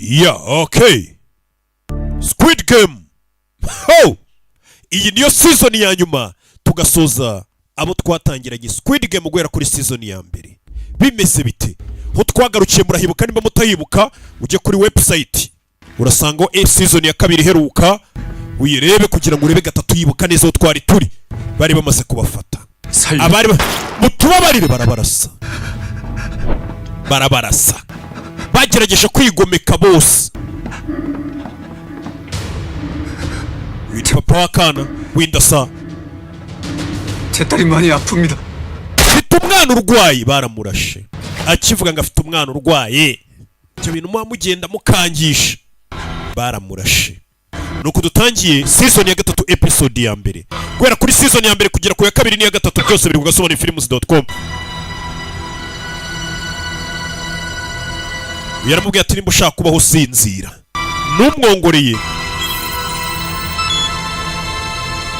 Yeah, okay. Squid Game. Oh! Iyi niyo season ya nyuma tugasoza abo twatangiranye Squid Game guhera kuri season ya mbere. Bimeze bite? Ho twagarukiye murahibuka nimba mutayibuka ujye kuri website. Urasanga season ya kabiri heruka uyirebe kugira ngo urebe gatatu yibuka neza aho twari turi. Bari bamaze kubafata. Abari mutubabarire barabarasa. Bagerageje kwigomeka bose. Papa wakana windasa. 제 딸이 많이 아픕니다. Afite umwana urwaye baramurashe. Akivuga ngo afite umwana urwaye. Cyo bintu mugenda mukangisha. Baramurashe. Nuko dutangiye season ya gatatu episode ya mbere. Guhera kuri season ya mbere kugera ku ya kabiri n'iya gatatu byose biri kugasobona films.com. Yaramubwiye ati nimba ushaka kubaho usinzira. Numwongoreye.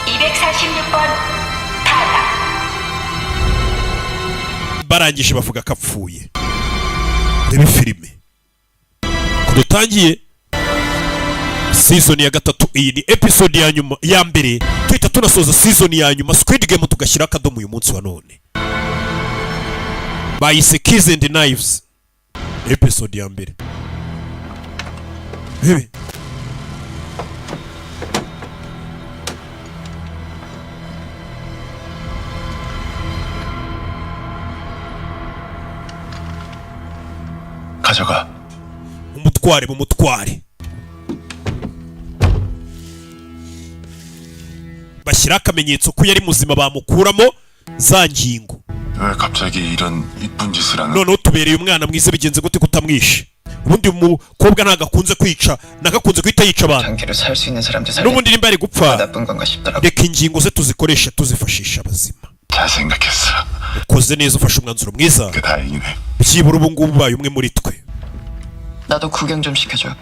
246번 타다. Barangije bavuga kapfuye. Reba filime. Kudutangiye season ya gatatu, iyi ni episode ya nyuma ya mbere. Twita tunasoza season ya nyuma Squid Game tugashyira akadomo uyu munsi wa none. Bayise Keys and Knives. Episode ya mbere. Bebe. 가져가. umutware. bashyira akamenyetso ko yari muzima bamukuramo za ngingo. 왜 갑자기 이런 이쁜 짓을 하는? None utubereye umwana mwiza bigenze gute kutamwishe? Ubundi umukobwa ntagakunze kwica, nagakunze kwita yica abantu. 장기를 살 수 있는 사람들 살려. N'ubundi nimba ari gupfa, 나쁜 건가 싶더라고. reka ingingo ze tuzikoresha tuzifashisha abazima. 잘 생각했어. Ukoze neza ufashe umwanzuro mwiza. 그 다행이네. Byibura ubu ngubu ubaye umwe muri twe. 나도 구경 좀 시켜줘.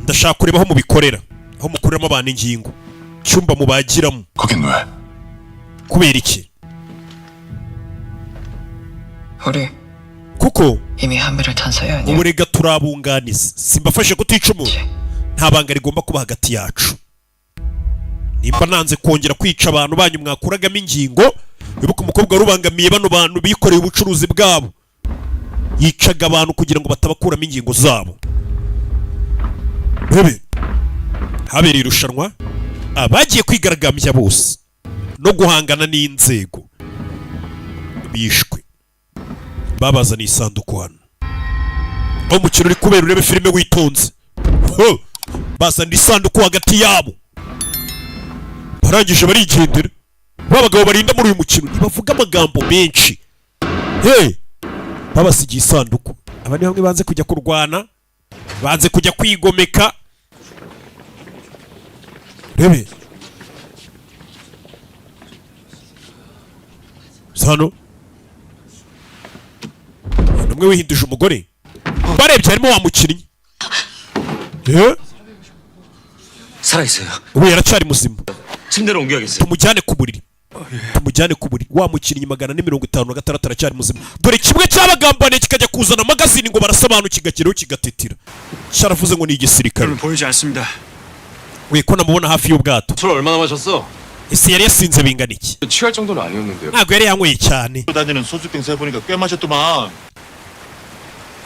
Ndashaka kureba aho mubikorera, aho mukuramo abantu ingingo, cyumba mubagiramo. 거긴 왜? Kubera iki? 우리 Kuko 이미 한배를 탄 사이 아니야? uburega turabunganiza. Simbafashe kutica umuntu. Nta banga rigomba kuba hagati yacu. Nimba nanze kongera kwica abantu banyu mwakuragamo ingingo, wibuka umukobwa rubangamiye bano bantu bikoreye ubucuruzi bwabo. Yicaga abantu kugira ngo batabakuramo ingingo zabo. Bebe. Habereye irushanwa abagiye kwigaragambya bose no guhangana n'inzego bishwe. Babazana isanduku hano. Umukino uri kubera urebe filime witonze. Bazana isanduku hagati yabo. Barangije barigendera. Babagabo barinda muri uyu mukino ntibavuga amagambo menshi. Babasigiye isanduku. Abandi bamwe banze kujya kurwana, banze kujya kwigomeka. Rebe. Sano. Numwe wihinduje umugore. Barebye harimo wa mukinnyi. 살아있어요. Ubu yaracari muzima. 침대로 옮겨야겠어요. Tumujyane ku buriri. Wa mukinnyi 456 aracari muzima. Dore kimwe cy'abagambane kikajya kuzana magazine ngo barasobanura kigakiraho kigatetira. Cyaravuze ngo ni igisirikare. 보이지 않습니다. We ko namubona hafi y'ubwato. 술 얼마나 마셨어? Ese yari yasinze bingana iki? 취할 정도는 아니었는데요. Ntabwo yari yanyweye cyane. 다니는 소주병 세 보니까 꽤 마셨더만.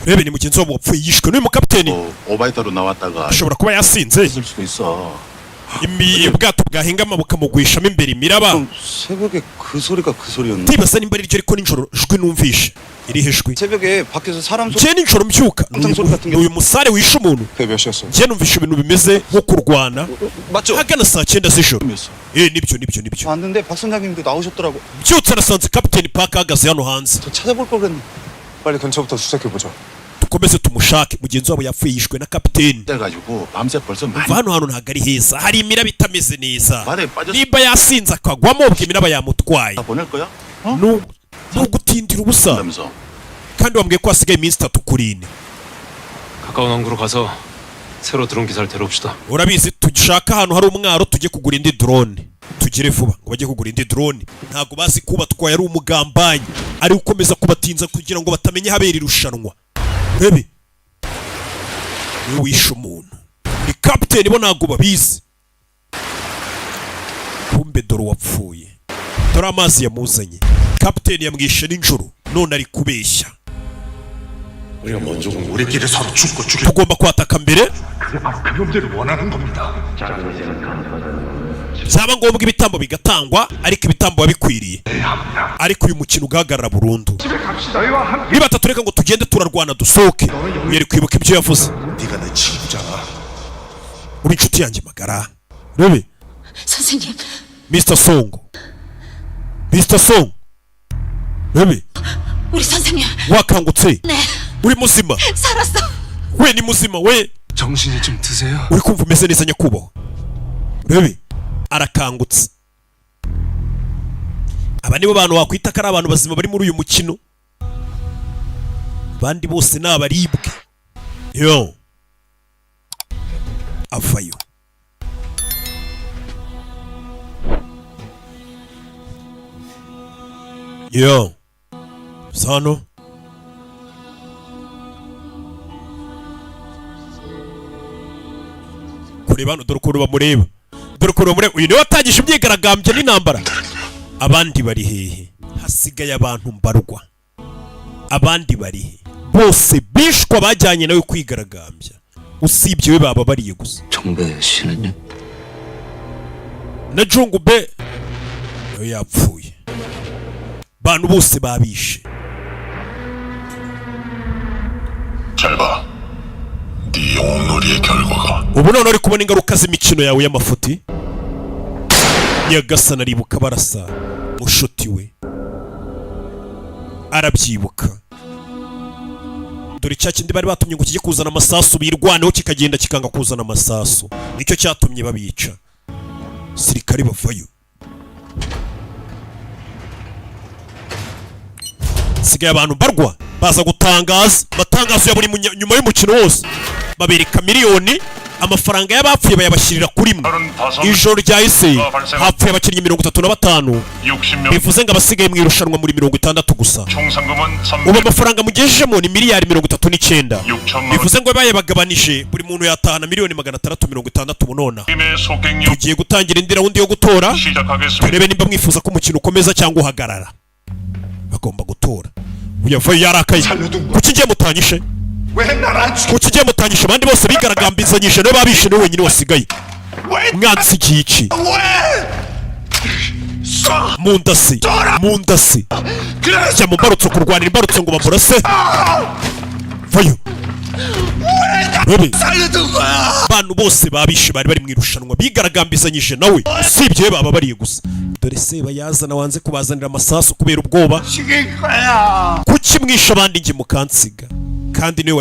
Rebe ni mugenzi wabo wapfuye yishwe n'uyu mukapiteni. 오바이터로 나왔다가 Ashobora kuba yasinze. 있을 수도 있어. Ubwato bwahingama bukamugwishamo imbere imiraba. 새벽에 그 소리가 그 소리였는데. Ndibaza nimba ari ryo ariko nijoro jwi numvishe. Iri hejwi. 새벽에 밖에서 사람 소리. Je nijoro mbyuka. Uyu musare wishe umuntu. 그게 몇 시였어? Je numvishe ibintu bimeze nko kurwana. 맞죠? Hagana saa 9 z'ijoro. Nibyo. 봤는데 박 선장님도 나오셨더라고. Byutse nasanze kapiteni Park ahagaze hano hanze. 저 찾아볼 걸 그랬네. 빨리 근처부터 수색해 보자. Dukomeze tumushake. Mugenzi wabo yapfuye yishwe na kapiteni. 그래가지고 밤새 벌써 Hano ntabwo ari heza. Hari imiraba itameze neza. 말에 빠졌어. Nimba yasinze akagwamo ubwo imiraba yamutwaye. 보낼 거야? Nugutindira ubusa. 그러면서 Kandi wambwiye ko hasigaye iminsi 3 kuri 4. 가까운 항구로 가서 새로 들어온 기사를 데려옵시다. Urabizi tugishaka ahantu hari umwaro tujye kugura indi drone. Tugire vuba ngo bajye kugura indi drone. Ntago bazi kuba twaye ari umugambanyi. Ari ukomeza kubatinza kugira ngo batamenye habera irushanwa. Bebe. niwe wishe umuntu. Ni kapiteni bo ntabwo babizi. Kumbe dore wapfuye. Dore amazi yamuzanye. Kapiteni yamwishe nijoro none ari kubeshya. 우리가 먼저 우리끼리 서로 죽고 죽여. Tugomba kwataka mbere. 그게 바로 그 놈들이 원하는 겁니다. Byaba ngombwa ibitambo bigatangwa ariko ibitambo bikwiriye. Ariko uyu mukino ugahagarara burundu. Niba tatureka ngo tugende turarwana dusohoke. Yari kwibuka ibyo yavuze. 네가 내 친구잖아. Uri inshuti yanjye magara. Rebe. 선생님, Mr. Song. Mr. Song. Rebe. 우리 선생님. wakangutse. 네, uri muzima. 살았어. we ni muzima we. 정신이 좀 드세요. uri kumva umeze neza nyakubahwa. Rebe. Arakangutse. Aba nibo bantu wakwita ko ari abantu bazima bari muri uyu mukino. Bandi bose ni abaribwe. Yo. Avayo. Yo. Sano. Kuri bano dore ukuntu bamureba. Dore ukuntu bamureba. Uyu niwe watangije imyigaragambyo n'intambara. Abandi bari hehe? Hasigaye abantu mbarwa. Abandi bari he? Bose bishwa bajyanye nawe kwigaragambya. Usibye we baba bariye gusa. 정배 씨는요? Na Jungube nawe yapfuye. Bantu bose babishe. 잘 봐. 네 영웅놀이의 결과가. Ubu none uri kubona ingaruka z'imikino yawe y'amafuti. Nyagasana aribuka barasa mushuti we. Arabyibuka. Dore cya kindi bari batumye ngo kijye kuzana amasasu birwaneho kikagenda kikanga kuzana amasasu. Nicyo cyatumye babica. Sirikari bavayo. Sigaye abantu barwa baza gutangaza matangazo ya buri nyuma y'umukino wose. Babereka miliyoni amafaranga y'abapfuye bayabashyirira kuri mwe. Ijoro ryahise hapfuye abakinnyi 35 bivuze ngo abasigaye mu irushanwa muri 60 gusa. Ubu amafaranga mugejejemo ni miliyari 39. Bivuze ngo bayabagabanije buri muntu yatahana miliyoni 660 munona. Tugiye gutangira indi raundi yo gutora. Turebe nimba mwifuza ko umukino ukomeza cyangwa uhagarara. Bagomba gutora. Uyavayo yarakaye. Kuki ngiye mutanyishe? Kuki ngiye mutanyishe abandi bose bigaragambizanyije no babishe no wenyine wasigaye. Mwansi iki? Mundasi. Jya mu mbarutso kurwanira imbarutso ngo bamurase. Vayo. Rebe. Abantu bose babishe bari mu irushanwa bigaragambizanyije nawe. Usibye baba bariye gusa. Dore se bayazana wanze kubazanira amasasu kubera ubwoba. Kuki mwisha abandi nge mukansiga? Kandi niwe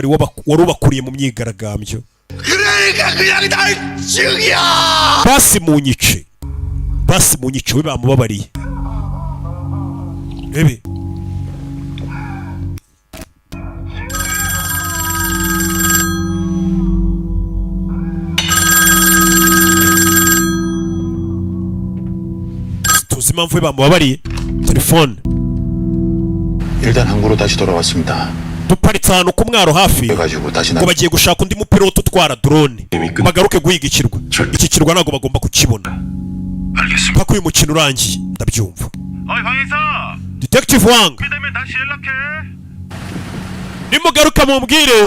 wari ubakuriye mu myigaragambyo. Basi munyice we bamubabariye. Rebe. tuzi impamvu we bamubabariye. Telefone. 일단 항구로 다시 돌아왔습니다. duparitse ahantu ku mwaro hafi ngo bagiye gushaka undi mupilote utwara drone bagaruke guhiga ikirwa. Iki kirwa ntabwo bagomba kukibona mpaka uyu mukino urangiye. Ndabyumva. Detective Wang, nimugaruka mumbwire.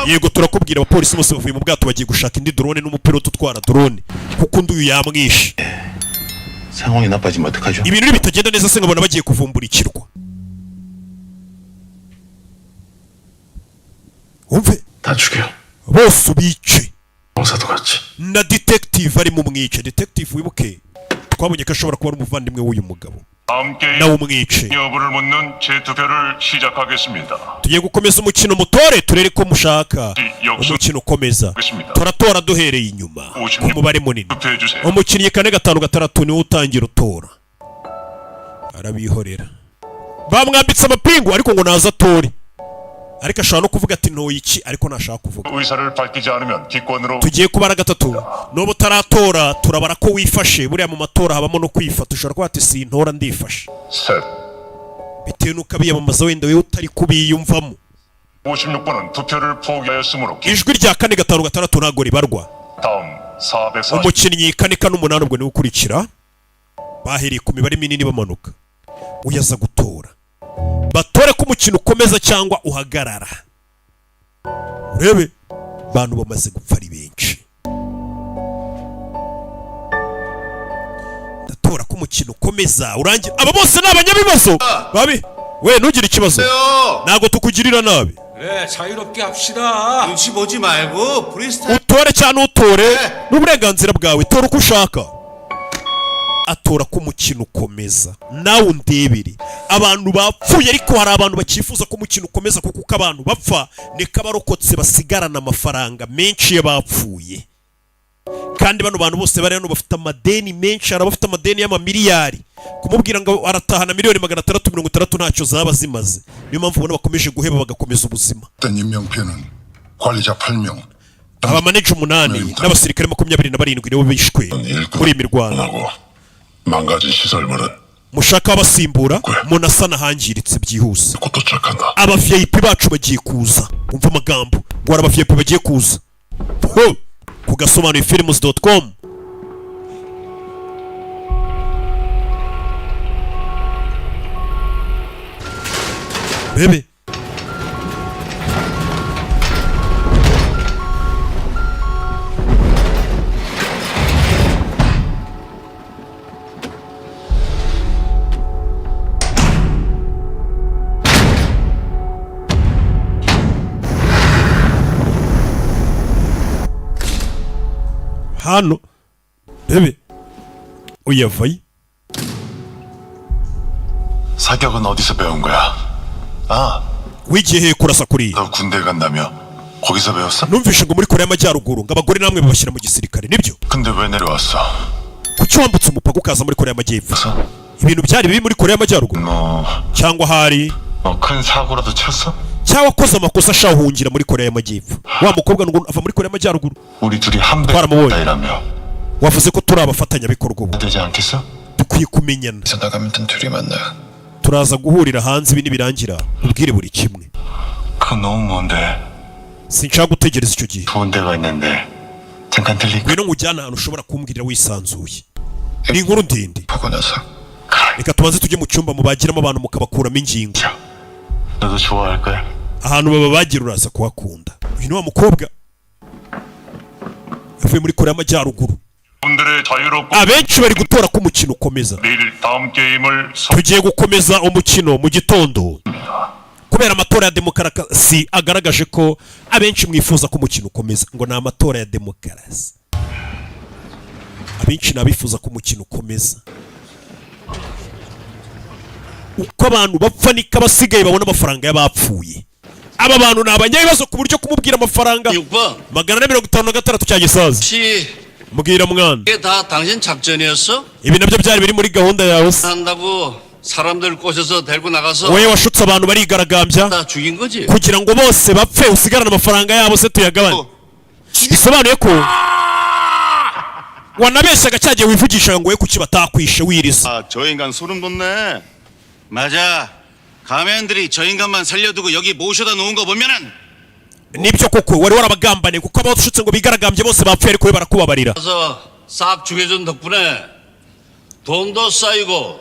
Yego turakubwira. Abapolisi bose bavuye mu bwato bagiye gushaka indi drone n'umupilote utwara drone kuko undi uyu yamwishe. 상황이 나빠지면 어떡하죠? Ibintu bitagenda neza se nkabona bagiye kuvumbura ikirwa. Umve. 다 죽여. Bose ubice. 형사도 같이. Na detective ari mu mwice. Detective wibuke twabonye ko ashobora kuba ari umuvandimwe w'uyu mugabo. nawe umwice. 여부를 묻는 재투표를 시작하겠습니다. Tugiye gukomeza umukino mutore turere ko mushaka. Umukino ukomeza. Turatora duhereye inyuma ku mubare munini. Umukinnyi 4-5-6 niwe utangira utora. Arabihorera. Bamwambitse amapingu ariko ngo naza atore. Ariko ashobora no kuvuga ati ntoyi iki ariko nashaka kuvuga. 의사를 밝히지 않으면 기권으로. Tugiye kubara gatatu. Nobo taratora turabara ko wifashe. Buriya mu matora habamo no kwifata. Ushobora kuba ati sintora ndifashe. 셋. Bitewe nuko abiyamamaza wenda we utari kubiyumvamo. 56번은 투표를 포기하였으므로 ijwi rya 4-5-6 ntago ribarwa. 다음 440 umukinnyi 4-8 ubwo ni ukurikira bahereye ku mibare minini bamanuka uyaza gutora batore ko umukino ukomeza cyangwa uhagarara. Urebe bantu bamaze gupfa ari benshi. Ndatora ko umukino ukomeza urangira. Aba bose ni abanyabibazo babi. We ntugire ikibazo ntago tukugirira nabi. 그래 자유롭게 합시다. 눈치 보지 말고 프리스타일. utore cyane utore n'uburenganzira bwawe tora uko ushaka. Atora ko umukino ukomeza nawe undebere abantu bapfuye ariko hari abantu bakifuza ko umukino ukomeza kuko abantu bapfa neka abarokotse basigarana amafaranga menshi y'abapfuye kandi bano bantu bose bari hano bafite amadeni menshi hari abafite amadeni y'amamiliyari kumubwira ngo aratahana miliyoni 660 ntacyo zaba zimaze niyo mpamvu ubona bakomeje guheba bagakomeza ubuzima. 임명표는 관리자 8명 abamaneja 8 n'abasirikare 27 nibo bishwe muri imirwano. 망가진 시설물은 mushaka abasimbura munasana hangiritse byihuse. 곧 도착한다. aba VIP bacu bagiye kuza umva amagambo ngo aba VIP bagiye kuza ku gasobanuye films.com. bebe hano bebe uyavaye. 사격은 어디서 배운 거야? 아, wigiye he kurasa kuri 너 군대 간다며 거기서 배웠어? numvishe ngo muri Korea y'Amajyaruguru ngo abagore namwe babashyira mu gisirikare nibyo? 근데 왜 내려왔어? kuki wambutse umupaka ukaza muri Korea y'Amajyepfo? ibintu byari biri muri Korea y'Amajyaruguru cyangwa hari 큰 사고라도 쳤어? cyangwa koza amakosa ashahungira muri Korea y'Amajyepfo? Wa mukobwa ngo ava muri Korea y'Amajyaruguru 우리 둘이 한 배이라며 wavuze ko turi abafatanyabikorwa ubu 되지 않겠어? dukwiye kumenyana. 그래서 나가면 둘이 만나. turaza guhurira hanze ibi nibirangira ubwire buri kimwe. 그건 너무 먼데 sinshaka gutegereza icyo gihe. 좋은 데가 있는데 잠깐 들릴까? ngwino nkujyana ahantu ushobora kumbwirira wisanzuye. ni inkuru ndende. 보고 나서 reka tubanze tujye mu cyumba mubagiramo abantu mukabakuramo ingingo. 너도 좋아할 거야. ahantu babagira uraza kuhakunda. uyu ni wa mukobwa yavuye muri Korea y'Amajyaruguru. 분들의 자유롭고 abenshi bari gutora ko umukino ukomeza. 내일 다음 게임을 tugiye gukomeza umukino mu gitondo kubera amatora ya demokarasi agaragaje ko abenshi mwifuza ko umukino ukomeza. ngo ni amatora ya demokarasi abenshi nabifuza ko umukino ukomeza. uko abantu bapfa niko abasigaye babona amafaranga y'abapfuye. aba bantu ni abanyabibazo ku buryo kumubwira amafaranga 6번 456 cya gisaza. 혹시 mbwira mwana 이게 다 당신 작전이었어? ibi nabyo byari biri muri gahunda yawe se? 한다고 사람들 꼬셔서 데리고 나가서 wowe washutse abantu barigaragambya 다 죽인 거지? kugira ngo bose bapfe usigarane amafaranga yabo se tuyagabane. bisobanuye ko wanabeshyaga cyagiye wivugisha ngo we kuki batakwishe wiriza. 아, 저 인간 소름 돋네. 맞아. 가면들이 저 인간만 살려두고 여기 모셔다 놓은 거 보면은 nibyo koko wari warabagambane kuko abashutse ngo bigaragambye bose bapfuye ariko we barakubabarira. 가서 싹 죽여준 덕분에 돈도 쌓이고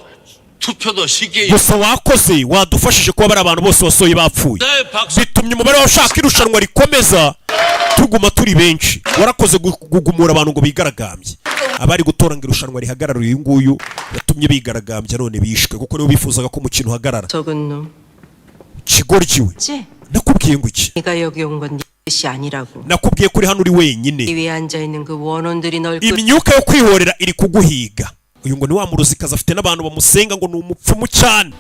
투표도 쉽게. gusa wakoze wadufashije kuba bari abantu bose wasohoye bapfuye. 네, 박수. bitumye umubare w'abashaka irushanwa rikomeza tuguma turi benshi. warakoze gugumura abantu ngo bigaragambye. abari gutora ngo irushanwa rihagarara uyu nguyu yatumye bigaragambya none bishwe kuko nibo bifuzaga ko umukino uhagarara. 적은 놈. kigoryiwe 지? nakubwiye ngo iki? 네가 여기 온 건 네 뜻이 아니라고. nakubwiye kuri hano uri wenyine. 이 위에 앉아 있는 그 원혼들이 널 imyuka yo kwihorera iri kuguhiga. uyu ngo ni wa muruzikazi afite n'abantu bamusenga ngo ni umupfumu cyane.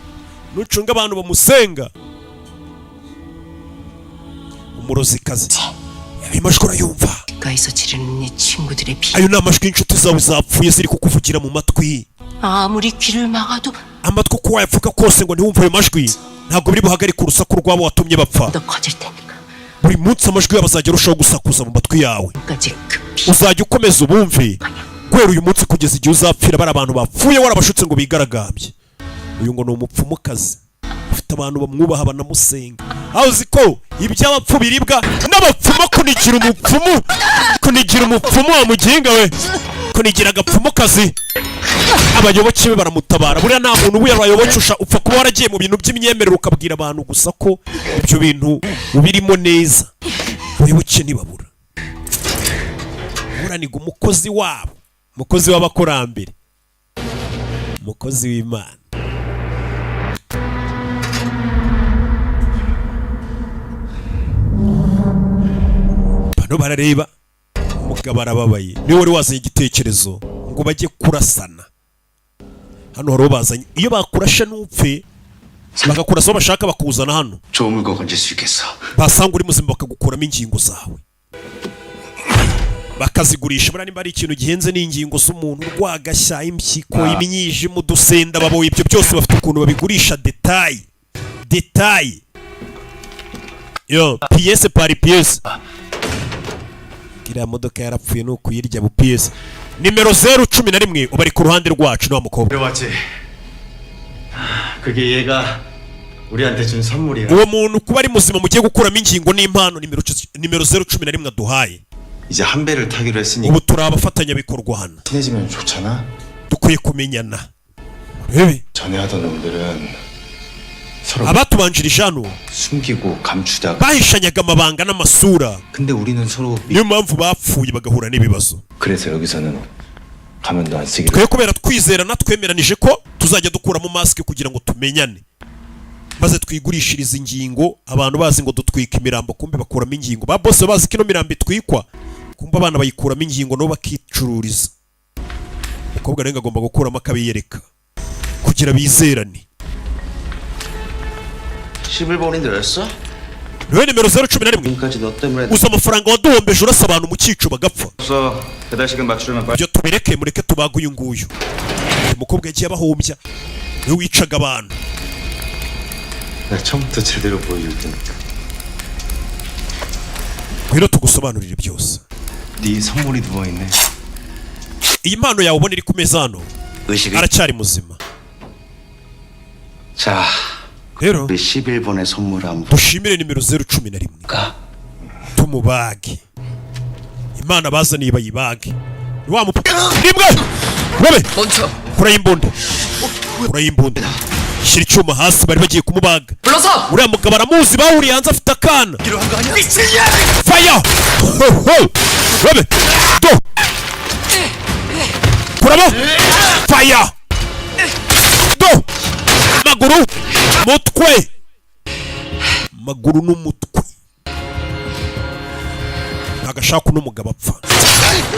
nucunga abantu bamusenga umuruzikazi. ayo majwi urayumva? 가에서 지르는 네 친구들의 피. ayo ni amajwi y'inshuti zawe zapfuye ziri kukuvugira mu matwi. 아무리 귀를 막아도 amatwi uko wayavuga kose ngo ntiwumve ayo majwi ntabwo biri buhagarike urusaku rwabo watumye bapfa. 더 커질 테니까. buri munsi amajwi yabo azajya arushaho gusakuza mu matwi yawe. 끝까지 그 피. uzajya ukomeza ubumve guhera uyu munsi kugeza igihe uzapfira bari abantu bapfuye warabashutse ngo bigaragambye. uyu ngo ni umupfumukazi afite abantu bamwubaha banamusenga. uzi ko iby'abapfu biribwa n'abapfumu kunigira umupfumu wa muginga we, kunigira agapfumukazi. Abayoboke be baramutabara. Buriya nta muntu ubayobokesha, upfa kuba waragiye mu bintu by'imyemerere ukabwira abantu gusa ko ibyo bintu ubirimo neza. Abayoboke ntibabura. Buraniga umukozi wabo, umukozi w'abakurambere, umukozi w'Imana. Bano barareba umugabo arababaye, niwe wari wazanye igitekerezo ngo bajye kurasana. Hano haro bazanye, iyo bakurasha n'upfe bakakurasa bashaka bakuzana hano, 좋은 물건 건질 수 있겠어. basanga uri muzima bakagukuramo ingingo zawe bakazigurisha. Buriya nimba ari ikintu gihenze n'ingingo z'umuntu, rwagashya, impyiko, imyijima, udusenda, baboye ibyo byose bafite ukuntu babigurisha detail. Yo, pièce par pièce. Kiriya modoka yarapfuye no kuyirya bu pièce. Nimero 011 ubari ku ruhande rwacu no mukobwa. 맞지? 그게 얘가 우리한테 준 선물이야. Uwo muntu kuba ari muzima mugiye gukuramo ingingo n'impano nimero 011 aduhaye. 이제 한 배를 타기로 했으니 Ubu turi abafatanya bikorwa hano. 친해지면 좋잖아. Dukwiye kumenyana. Rebe 전에 하던 놈들은 서로 abatubanjirije hano 숨기고 감추다가 bahishanyaga amabanga n'amasura. 근데 우리는 서로 Niyo mpamvu bapfuye bagahura n'ibibazo. 그래서 여기서는 가면도 안 쓰기로. Twe kubera twizerana twemeranije ko tuzajya dukuramo mask kugira ngo tumenyane, maze twigurishiriza ingingo. Abantu bazi ngo dutwika imirambo, kumbe bakuramo ingingo. Ba boss bazi ko ino mirambo itwikwa, kumbe abana bayikuramo ingingo no bakicururiza. Umukobwa renga agomba gukuramo akabiyereka kugira bizerane. 11번인데 였어? Niwe nimero 011. 지금까지 너 때문에 Uza amafaranga waduhombeje urasa abantu mu cyico bagapfa. 없어. 배달 시간 맞추려면 빨리. Ibyo tubireke, mureke tubaga uyu nguyu. Umukobwa yagiye abahombya, niwe wicaga abantu. 내가 처음부터 제대로 보여줄 테니까. Rero tugusobanurire byose. 네 선물이 누워 있네. Iyi mpano yawe ubona iri ku meza hano, 의식이. aracyari muzima. 자, Rero 우리 11번의 선물 한번 dushimire nimero 011 볼까? tumubage. Imana bazaniye bayibage. Ni wa mupaka nimbwa wobe 멈춰. kurayimbunda shyira icyuma hasi. Bari bagiye kumubaga. 불러서. Uriya mugabo aramuzi, bahuriye hanze afite akana. Fire! Wobe do kuramo fire do maguru mutwe maguru n'umutwe. Agashaka uno mugabo apfa,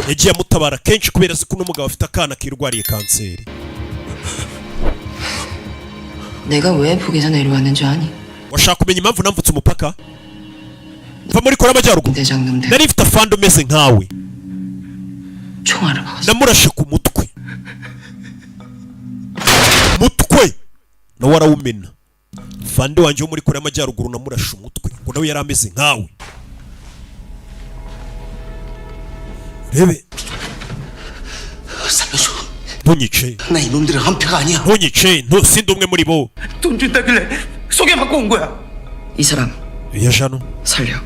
yagiye amutabara kenshi kubera ko uno mugabo afite akana kirwariye kanseri. 내가 왜 북에서 내려왔는지 아니? Washaka kumenya impamvu namvutse umupaka? Mva muri Korea y'Amajyaruguru. 대장놈들 Nari mfite afande umeze nkawe, 총알을 먹었어. namurashe ku mutwe nawe arawumena. Fande wanjye wo muri Korea y'Amajyaruguru namurashe umutwe ngo nawe yari ameze nkawe. Rebe 살려줘. ntunyice, 나 이놈들은 한패가 아니야. ntunyice, sindi umwe muri bo. 돈 준다길래 소개받고 온 거야. 이 사람 Iya jano 살려.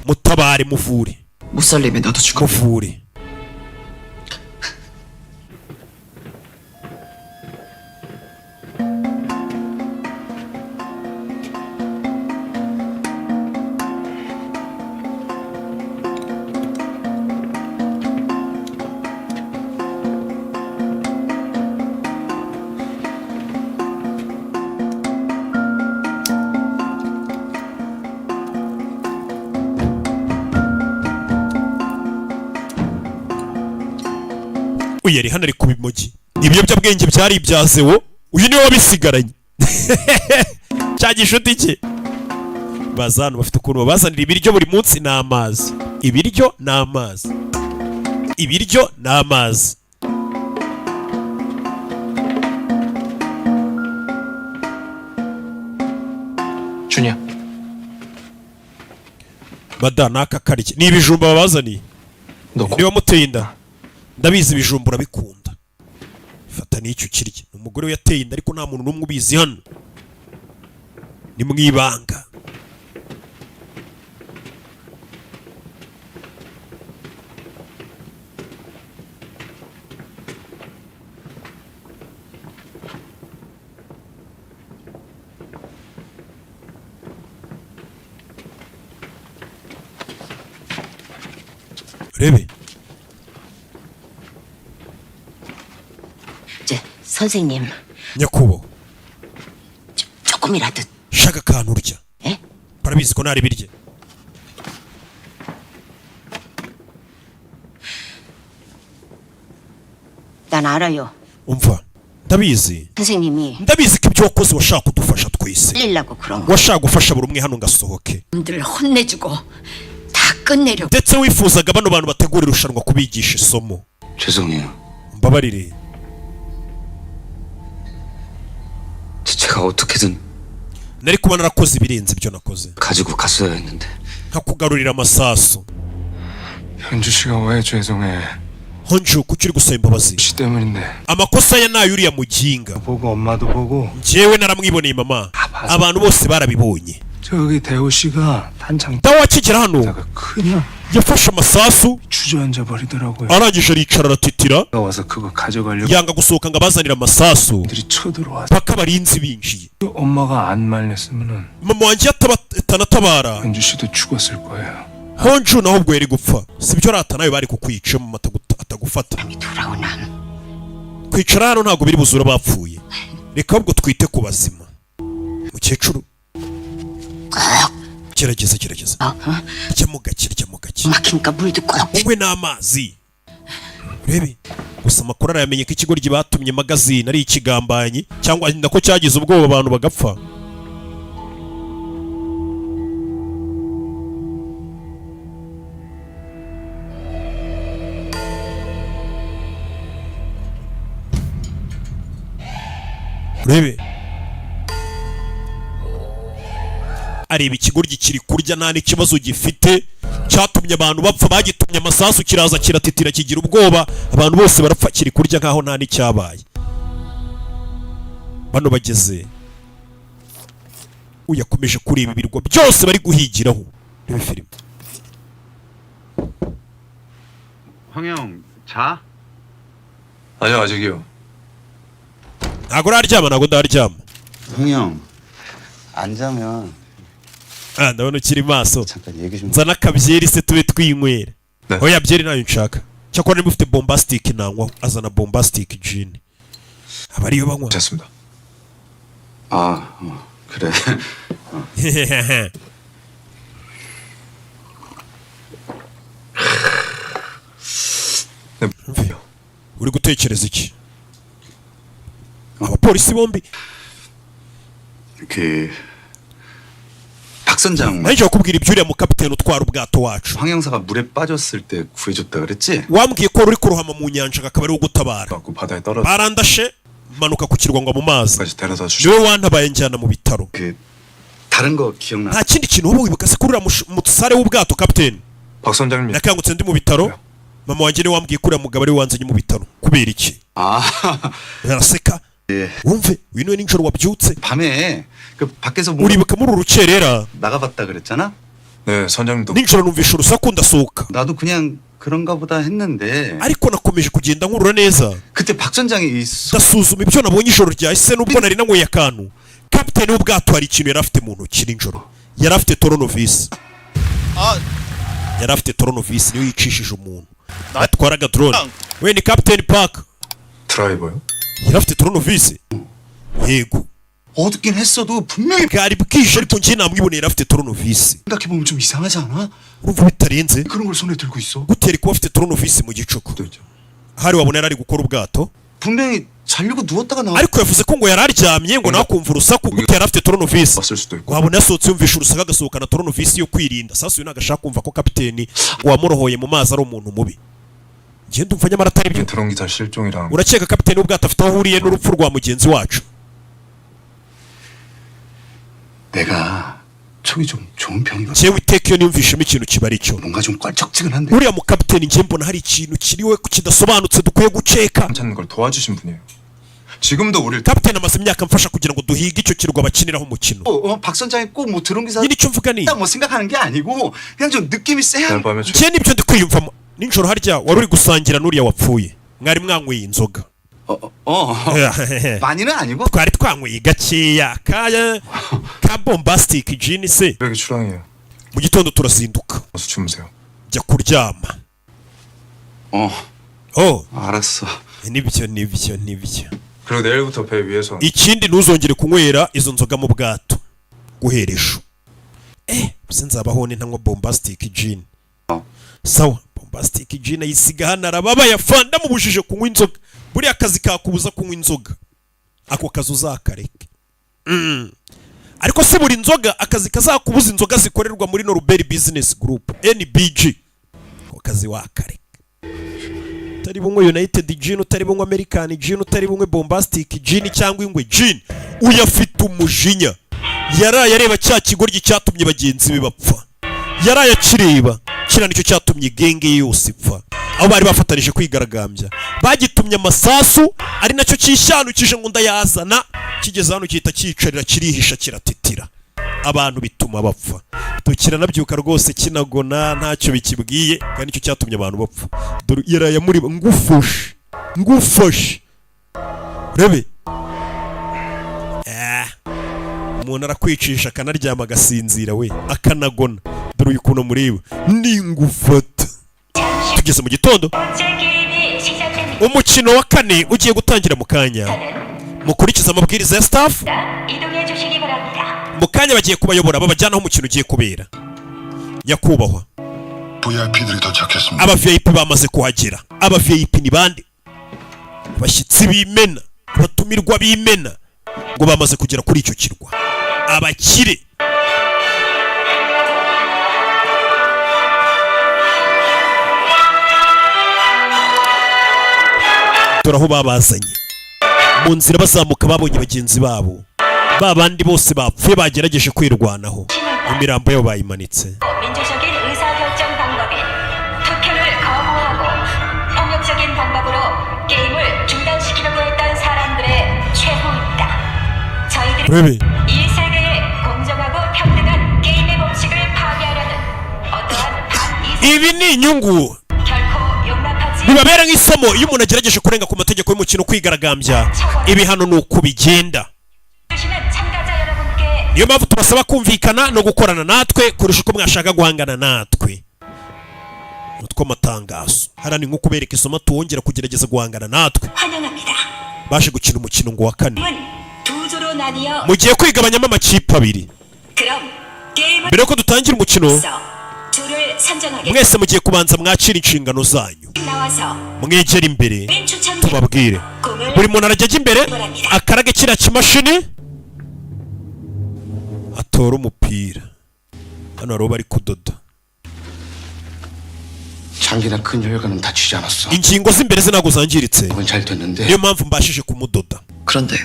mutabare, muvure, 못 살리면 나도 죽어. muvure. Uyu yari hano ari ku bimogi. Ibiyobyabwenge byari ibyazewo, uyu niwe wabisigaranye. Cya gishuti cye. Baza hano bafite ukuntu babazanira ibiryo buri munsi n'amazi. Ibiryo n'amazi. Ibiryo n'amazi. 준이야. Bada naka karike. Ni ibijumba babazaniye. 너 Niwe wamuteye inda. Ndabizi ibijumba urabikunda. Fata n'icyo kirya. Umugore we yateye inda ariko nta muntu n'umwe ubizi hano. Ni mwibanga. urebe 이제 선생님 nyakubahwa 조금이라도 shaka akantu urya 에? barabizi ko ntari birye 난 알아요. umva ndabizi 선생님이 ndabizi ko ibyo wakoze washaka kudufasha twese 살리려고 그런 거. washaka gufasha buri umwe hano ngasohoke 놈들 혼내주고 다 끝내려고. ndetse wifuzaga bano bantu bategura irushanwa kubigisha isomo 죄송해요. mbabarire 제가 어떻게든 nari kuba narakoze ibirenze ibyo nakoze 가지고 갔어야 했는데. nkakugarurira amasasu 현주 씨가 왜 죄송해? honju kuki uri gusaba imbabazi 씨 때문인데. amakosa ya nayo uriya muginga 보고 엄마도 보고 njyewe naramwiboneye mama abantu bose barabibonye 저기 대호 씨가 단장 dawe akigera hano 다가 그냥 yafashe amasasu 주저앉아 버리더라고요. arangije aricara aratitira 와서 그거 가져가려고 yanga gusohoka ngo abazanire amasasu 들이 쳐들어와서 paka abarinzi binjiye 엄마가 안 말렸으면은 mama wanjye atanatabara 현주 씨도 죽었을 거예요. honju naho ubwo yari gupfa sibyo rata nawe bari kukwica mama atagufata 돌아오나. kwicara hano ntabwo biri buzura bapfuye reka ahubwo twite ku bazima mukecuru gerageza ryamo gake 막히니까 물도 꼭. unywe n'amazi urebe gusa amakuru arayamenye ko ikigoryi batumye magazine ari ikigambanyi cyangwa nako cyagize ubwoba abantu bagapfa urebe areba ikigoryi kiri kurya nta n'ikibazo gifite cyatumye abantu bapfa bagitumye amasasu kiraza kiratitira kigira ubwoba abantu bose barapfa kiri kurya nkaho nta n'icyabaye bano bageze uyakomeje kureba ibirwa byose bari guhigiraho reba filime 황영 자? 아니요 아직이요. ntago uraryama ntago ndaryama 형형 안 자면 ndabona ukiri maso 잠깐 얘기 좀. nzana akabyeri se tube twinywera 네. oya byeri nayo nshaka cyakora niba ufite bombastic nanywa azana bombastic gin aba ariyo banywa 됐습니다. 아 그래. 네. uri gutekereza iki abapolisi bombi 박 선장 nanjye bakubwira ibyuriya mu kapiteni utwara ubwato wacu 황 형사가 물에 빠졌을 때 구해줬다 그랬지? wambwiye ko uri kurohama mu nyanja akaba ari wo gutabara 갖고 바다에 떨어져 barandashe manuka ku kirwa ngo mu mazi 까지 데려다 주시. niwe wantabaye njyana mu bitaro 그 다른 거 기억나? nta kindi kintu wowe wibuka se kuri uriya musare w'ubwato kapiteni 박 선장님. nakangutse ndi mu bitaro mama wanjye niwe wambwiye ko uriya mugabo ari we wanzanye mu bitaro kubera iki 아 araseka 예. wumve uyu niwe nijoro wabyutse 밤에 그 밖에서 뭐 uribuka muri uru rukerera 나가봤다 그랬잖아? 네 선장님도. nijoro numvisha urusaku ndasohoka 나도 그냥 그런가 보다 했는데 ariko nakomeje kugenda nkurura neza 그때 박 선장이 ndasuzuma ibyo nabonye ijoro ryahise nubwo nari nanyweye akantu kapiteni w'ubwato hari ikintu yari afite mu ntoki nijoro yari afite toronovisi yari afite toronovisi niyo yicishije umuntu atwaraga drone we ni kapiteni park 드라이버요? yari afite toronovisi yego 어둡긴 했어도 분명히 bwari bwije ariko njye namwiboneye yari afite toronovisi 생각해보면 좀 이상하지 않아? urumva bitarenze 그런 걸 손에 들고 있어? gutera kuba afite toronovisi mu gicuku hari wabona yari ari gukora ubwato 분명히 자려고 누웠다가 나와 ariko yavuze ko ngo yari aryamye ngo nawe akumva urusaku gute yari afite toronovisi 왔을 수도 있고. wabona yasohotse yumvisha urusaku agasohokana toronovisi yo kwirinda sasa uyu ntabwo ashaka kumva ko kapiteni wamurohoye mu mazi ari umuntu mubi njye ndumva nyamara atari byo 드론 기사 실종이랑 urakeka kapiteni w'ubwato afite aho ahuriye n'urupfu rwa mugenzi wacu 내가 촉이 좀 좋은 편이거든. njyewe iteka iyo niyumvishemo ikintu kiba ari cyo 뭔가 좀 껄쩍지근한데 uriya mukapiteni njye mbona hari ikintu kiriwe kidasobanutse dukwiye guceka 찾는 걸 도와주신 분이에요. 지금도 우릴 kapiteni amaze imyaka amfasha kugira ngo duhige icyo kirwa bakiniraho umukino 박 선장이 꼭 뭐 드론 기사 nyine icyo mvuga ni 뭐 생각하는 게 아니고 그냥 좀 느낌이 세야 그날 밤에 njye nibyo ndi kwiyumvamo nijoro harya wari uri gusangira n'uriya wapfuye mwari mwanyweye inzoga 많이는 아니고 twari twanyweye gakeya ka bombastic gin se 여기 출항이에요. mu gitondo turazinduka 어서 주무세요. jya kuryama 알았어. nibyo. 그리고 내일부터 배 위에서 ikindi ntuzongere kunywera izo nzoga mu bwato guhera ejo. Sinzabaho ni ntanywa bombastic gin. Sawa, bombastic gin ayisiga hano arababa yafanda mubujije kunywa inzoga. Buri akazi kakubuza kunywa inzoga, ako kazi uzakareke. Ariko se buri nzoga akazi kazakubuza inzoga zikorerwa muri Norbert Business Group NBG, ako kazi wakareke. Utari bumwe United Gin, utari bumwe American Gin, utari bumwe bombastic gin cyangwa ingwe gin, uyafite umujinya. Yaraye areba cya kigoryi cyatumye bagenzi be bapfa, yaraye akireba kira nicyo cyatumye genge yose ipfa. Aho bari bafatanije kwigaragambya bagitumye amasasu, ari nacyo cyishanukije ngo ndayazana, kigeze hano cyita cyicarira kirihisha kiratitira, abantu bituma bapfa. Tukira nabyuka rwose kinagona ntacyo bikibwiye, kandi nicyo cyatumye abantu bapfa. Dore yaraye muri ngufashe rebe. Umuntu arakwicisha akanaryama agasinzira we akanagona. Dore uyu kuntu mureba ningufata. Tugeze mu gitondo, umukino wa kane ugiye gutangira mu kanya. Mukurikiza amabwiriza ya staff. Mu kanya bagiye kubayobora babajyana aho umukino ugiye kubera. Nyakubahwa, VIP들이 도착했습니다. aba VIP bamaze kuhagera. Aba VIP ni bande? Abashyitsi b'imena, abatumirwa b'imena ngo bamaze kugera kuri icyo kirwa. Abakire turaho babazanye mu nzira bazamuka, babonye bagenzi babo babandi bose bapfuye bagerageje kwirwanaho, imirambo yabo bayimanitse. Rebe ibi ni inyungu bibabera nk'isomo iyo umuntu agerageje kurenga ku mategeko y'umukino kwigaragambya. Ibi hano ni uko bigenda. Niyo mpamvu tubasaba kumvikana no gukorana natwe kurusha uko mwashaka guhangana natwe. Utwo matangazo harani nko kubereka isomo tuwongera kugerageza guhangana natwe. Baje gukina umukino ngo wa kane, mugiye kwigabanyamo amakipe abiri. Mbere yuko dutangira umukino, mwese mugiye kubanza mwakira inshingano zanyu, mwegera imbere tubabwire. Buri muntu arajya imbere akarage kiriya kimashini atora umupira. Hano hariho bari kudoda. 장기나 큰 혈관은 다치지 않았어. ingingo z'imbere ze ntabwo zangiritse, 그건 잘 됐는데. niyo mpamvu mbashije kumudoda. 그런데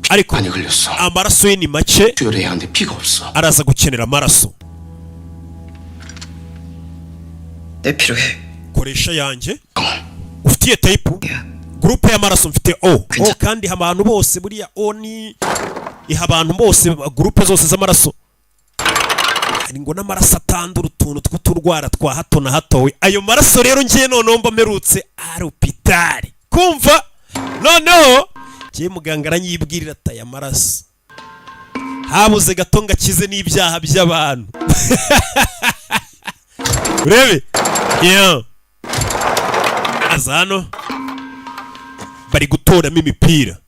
ariko 많이 걸렸어. amaraso ye ni make, 수혈해야 하는데 피가 없어. araza gukenera amaraso. 내 필요해. koresha yanjye. Ufitiye type groupe y'amaraso mfite O. Kandi abantu bose buriya O ni iha abantu bose groupe zose z'amaraso. Hari ngo n'amaraso atandura utuntu tw'uturwara twa hato na hato. Ayo maraso rero ngiye noneho mba merutse arupitari kumva. Noneho ngiye muganga aranyibwirira ati aya maraso habuze gato ngakize n'ibyaha by'abantu. Urebe aza hano bari gutoramo imipira.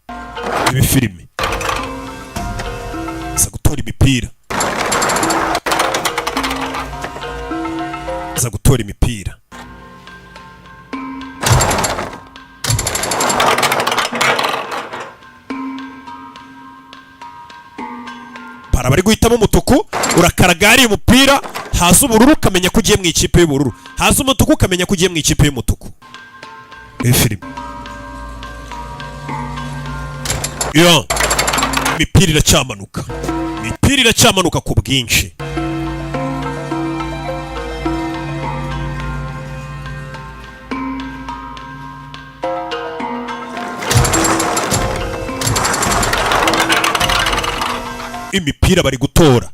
Ibi filime aza gutora imipira, aza gutora imipira. Para bari guhitamo umutuku, urakaragari umupira, haza ubururu ukamenya ko ugiye mu ikipe y'ubururu, haza umutuku ukamenya ko ugiye mu ikipe y'umutuku. Iyi filime imipira iracyamanuka, imipira iracyamanuka ku bwinshi. Imipira bari gutora,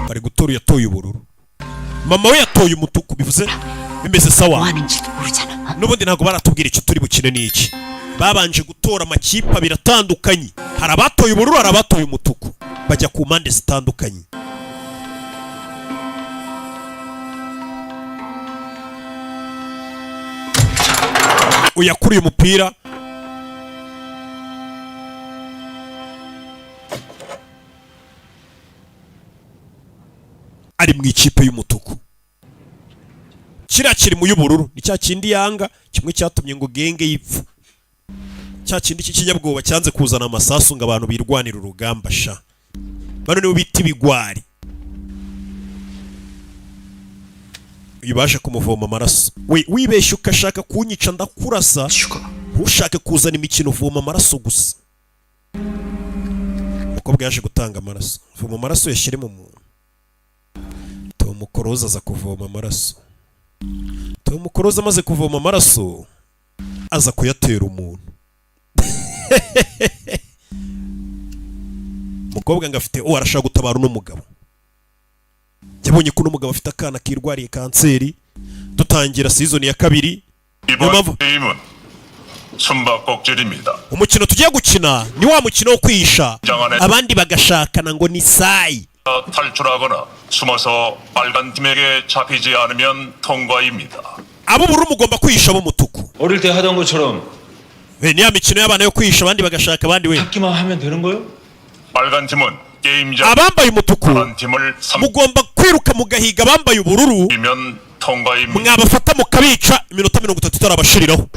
bari gutora. Yatoye ubururu, mama we yatoye umutuku, bivuze bimeze sawa. N'ubundi ntabwo baratubwira icyo turi bukine n'iki. Babanje gutora amakipe abiri atandukanye, hari abatoye ubururu, hari abatoye umutuku, bajya ku mpande zitandukanye. uyakuriye umupira ari mu ikipe y'umutuku. Kiriya kiri mu y'ubururu ni cya kindi yanga, kimwe cyatumye ngo genge yipfa, cya kindi cy'ikinyabwoba cyanze kuzana amasasu ngo abantu birwanira urugamba sha. Bano nibo bita ibigwari. Ibasha kumuvoma amaraso. We wibeshye ukashaka kunyica ndakurasa. Ushaka kuzana imikino uvoma amaraso gusa. Umukobwa yaje gutanga amaraso. Uvoma amaraso yashyire mu muntu. Tom Cruise aza kuvoma amaraso. Tom Cruise amaze kuvoma amaraso aza kuyatera umuntu. Umukobwa ngo afite arashaka gutabara uno mugabo. Yabonye ko uno mugabo afite akana kirwariye kanseri. Dutangira season ya 2. 이번 게임은 숨바꼭질입니다. umukino tugiye gukina ni wa mukino wo kwihisha abandi bagashakana ngo ni sayi. 탈출하거나 숨어서 빨간 팀에게 잡히지 않으면 통과입니다. abo bururu mugomba kwihisha abo mutuku. 어릴 때 하던 것처럼 ni ya mikino y'abana yo kwihisha abandi bagashaka abandi we. 찾기만 하면 되는 거요? 빨간 팀은 게임장 abambaye umutuku 파란 팀을 mugomba kwiruka mugahiga abambaye ubururu. 삼면 통과입니다. mwabafata mukabica iminota 30 itarabashiriraho.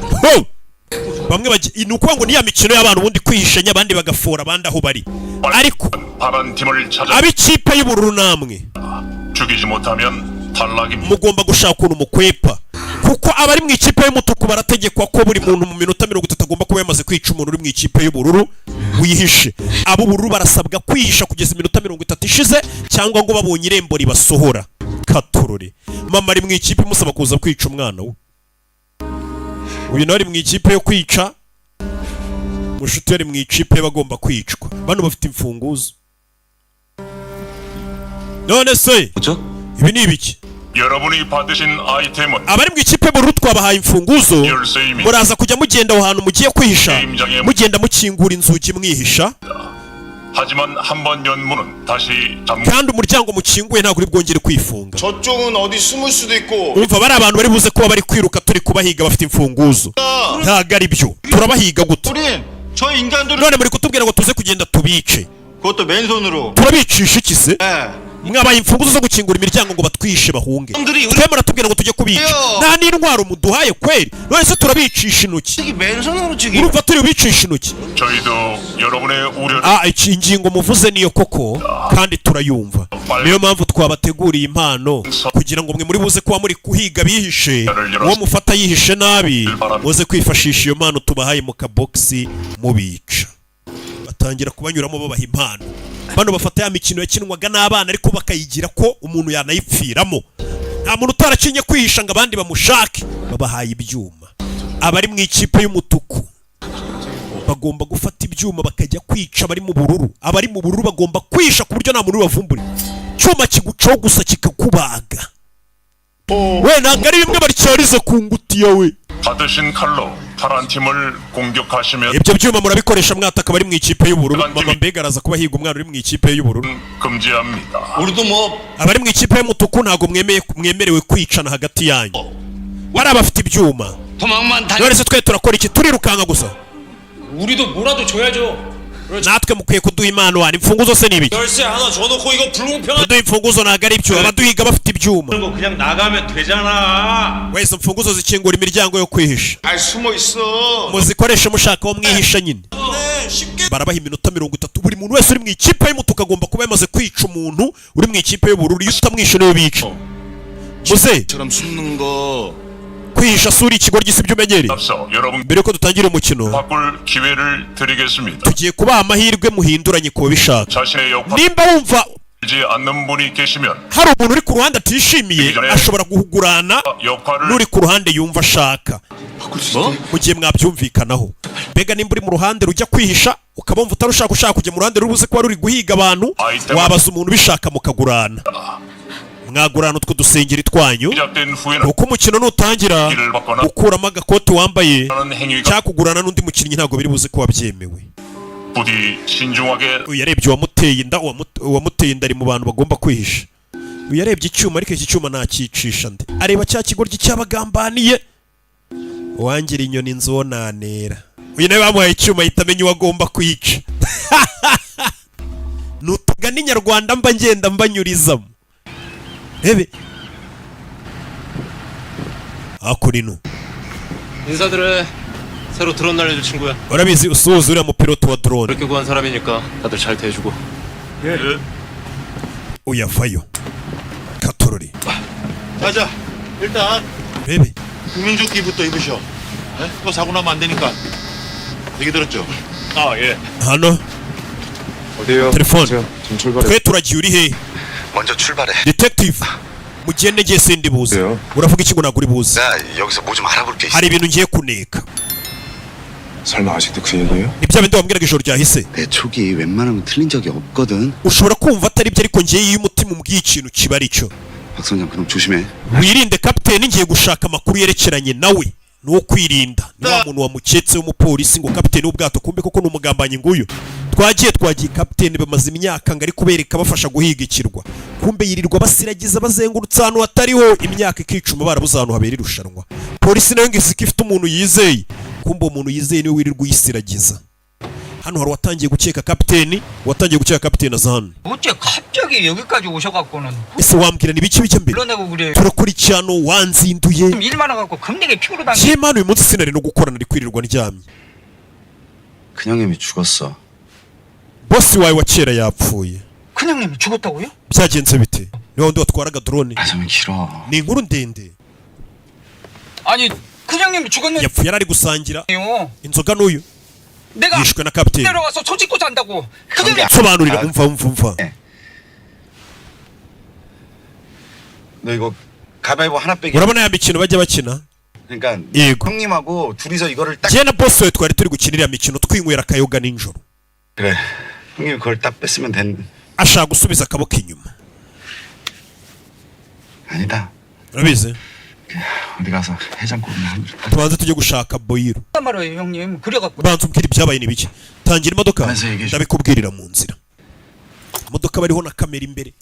Bamwe bagiye ni ukuvuga ngo ni ya mikino y'abantu ubundi kwihishanya abandi bagafora abandi aho bari. Ariko 파란 팀을 찾아 ab'ikipe y'ubururu namwe 죽이지 못하면 탈락입니다. mugomba gushaka ukuntu mukwepa, kuko abari mu ikipe y'umutuku barategekwa ko buri muntu mu minota 30 agomba kuba yamaze kwica umuntu uri mu ikipe y'ubururu wihishe. Abo bururu barasabwa kwihisha kugeza iminota 30 ishize cyangwa ngo babonye irembo ribasohora. Katurore mama ari mu ikipe musaba kuza kwica umwana we. Uyu nawe ari mu ikipe yo kwica, mushuti yari mu ikipe bagomba kwicwa. Bano bafite imfunguzo. None se ibi ni ibiki? 여러분이 받으신 아이템은 abari mu ikipe bururu twabahaye imfunguzo. 열쇠입니다. Muraza kujya mugenda aho hantu mugiye kwihisha, mugenda mukingura inzugi mwihisha. 하지만 한 번 연문은 다시 kandi umuryango mukinguye ntabwo uri bwongere kwifunga. 저쪽은 어디 숨을 수도 있고. Urumva bari abantu bari buze kuba bari kwiruka turi kubahiga bafite imfunguzo. Ntabwo ari byo. Turabahiga gute? 우린 저 인간들을 None muri kutubwira ngo tuze kugenda tubice. 그것도 맨손으로. Turabicisha iki se? 예. Mwabaye imfunguzo zo gukingura imiryango ngo batwishe bahunge. Twemera tubwira ngo tujye kubica. Nta n'intwaro muduhaye kweri. None se turabicisha intoki. 이게 맨손으로 지금. Urumva turi bicisha intoki. 저희도 여러분의 우려를 iki ingingo muvuze niyo koko kandi turayumva. Niyo mpamvu twabateguriye impano kugira ngo mwe muri buze kuba muri kuhiga bihishe, uwo mufata yihishe nabi muze kwifashisha iyo mpano tubahaye mu kaboxi mubica. Batangira kubanyuramo babaha impano. Bano bafata ya mikino yakinwaga n'abana ariko bakayigira ko umuntu yanayipfiramo. Nta muntu utaracinye kwihisha ngo abandi bamushake. Babahaye ibyuma. Abari mu ikipe y'umutuku bagomba gufata ibyuma bakajya kwica abari mu bururu. Abari mu bururu bagomba kwisha ku buryo nta muntu bavumbura. Cyuma kigucaho gusa kikakubaga. We ntabwo ari bimwe baryarize ku ngutiya we. 받으신 칼로 파란 팀을 공격하시면 ibyo byuma murabikoresha mwataka bari mu ikipe y'ubururu. Mama mbega araza kuba higa umwana uri mu ikipe y'ubururu. 금지합니다. 우리도 뭐 abari mu ikipe y'umutuku ntabwo mwemerewe kwicana hagati yanyu. Bari abafite ibyuma. 도망만 다니. None se twe turakora iki? Turirukanka gusa. 우리도 뭐라도 줘야죠. natwe mukwiye kuduha impano. Hari imfunguzo se n'ibiki? 열쇠 하나 줘놓고 이거 불공평한 kuduha imfunguzo ntabwo ari ibyo. abaduhiga bafite ibyuma. 거 그냥 나가면 되잖아. wese imfunguzo zikingura imiryango yo kwihisha. 아 숨어 있어. muzikoreshe mushaka aho mwihisha nyine. barabaha iminota 30. buri muntu wese uri mu ikipe y'umutuku agomba kuba yamaze kwica umuntu uri mu ikipe y'ubururu. iyo utamwishe niyo bica. muze 처럼 숨는 거. kwihisha suri ikigo ry'isi by'umenyereye. 앞서 여러분 mbere ko dutangira umukino 바꿀 기회를 드리겠습니다. tugiye kubaha amahirwe muhinduranye ku babishaka. 자신의 역할을 nimba wumva 하지 않는 분이 계시면 hari umuntu uri ku ruhande atishimiye ashobora guhugurana 역할을 n'uri ku ruhande yumva ashaka. mu gihe mwabyumvikanaho. mbega nimba uri mu ruhande rujya kwihisha ukaba wumva utarushaka ushaka kujya mu ruhande rubuze kuba ruri guhiga abantu, wabaza umuntu ubishaka mukagurana. mwagurana utwo dusengeri twanyu. 시작된 후에는 uko umukino nutangira gukuramo agakoti wambaye 하는 행위가 cyangwa kugurana n'undi mukinnyi ntabwo biri buze kuba byemewe. 부디 신중하게 uyu yarebye uwamuteye inda. uwamuteye inda ari mu bantu bagomba kwihisha. uyu yarebye icyuma ariko iki cyuma ntakicisha nde. areba cya kigoryi cyabagambaniye. uwangira inyoni nzo nanera. Uyu nawe bamuhaye icyuma ahita amenya uwo agomba kwica. Nutugana inyarwanda mba ngenda mbanyurizamo. Rebe 아쿠리누 인사드려. 새로 드론 날려줄 친구야. urabizi usuhuza uriya mupilote wa drone. 그렇게 구한 사람이니까 다들 잘 대해주고. uyavayo 카토로리. 자자, 일단 rebe 국민조끼부터 입으셔. 네? 또 사고 나면 안 되니까. 얘기 들었죠? 아, 예. hano 어디에요? telefone 지금 출발해. twe turagiye uri he? 먼저 출발해. detective mugende ngiye sindi buze. 그래요? uravuga iki ngo naguri buze? 나 여기서 뭐 좀 알아볼 게 있어. hari ibintu ngiye kuneka. 설마 아직도 그 얘기예요? ni bya bindi wambwiraga ijoro ryahise. 내 촉이 웬만하면 틀린 적이 없거든. ushobora kumva atari byo ariko ngiye iyo umutima umbwiye ikintu kiba ari cyo. 박 선장 그럼 조심해. wirinde kapiteni ngiye gushaka amakuru yerekeranye nawe. ni uwo kwirinda. ni wa muntu wamuketse w'umupolisi ngo kapiteni w'ubwato kumbe koko ni umugambanyi nguyu. twagiye kapiteni bamaze imyaka ngo ari kubereka bafasha guhiga ikirwa. kumbe yirirwa basiragiza bazengurutse ahantu hatariho imyaka ikicuma barabuze ahantu habera irushanwa. polisi nayo ngo isika ifite umuntu yizeye. kumbe uwo muntu yizeye niwe wirirwa uyisiragiza. hano hari watangiye gukeka kapiteni aza hano. 어째 갑자기 여기까지 오셔갖고는 ese wambwira ni biki bijya mbere? 불러내고 그래. turakurikirana wanzinduye. 일 많아갖고 금내게 피부로 당겨. Jemana uyu munsi sinari no gukorana ari kwirirwa ndyamye. 큰형님이 죽었어. bosi wawe wa kera yapfuye. 큰형님이 죽었다고요? byagenze bite? ni wundi watwaraga drone. 말하면 길어. ni inkuru ndende. 아니 큰형님이 죽었는데요. yapfuye yari ari gusangira inzoga n'uyu 내가 yishwe na kapiteni. 내려와서 소 짓고 잔다고. 큰형님 sobanurira umva. 너 이거 가위바위보 하나 빼기. urabona ya mikino bajya bakina? 그러니까 yego. 형님하고 둘이서 이거를 딱. jye na bosi we twari turi gukinira ya mikino twinywera akayoga nijoro. 그래. 형님 그걸 딱 뺐으면 된. ashaka gusubiza akaboko inyuma. 아니다. urabizi? 어디 가서 해장국이나 한 그릇. tubanze tujye gushaka boyiro. 말이에요 형님. 그래갖고 banza umbwira ibyabaye ni biki. tangira imodoka maze yigisha. ndabikubwirira mu nzira. imodoka bariho na kamera imbere.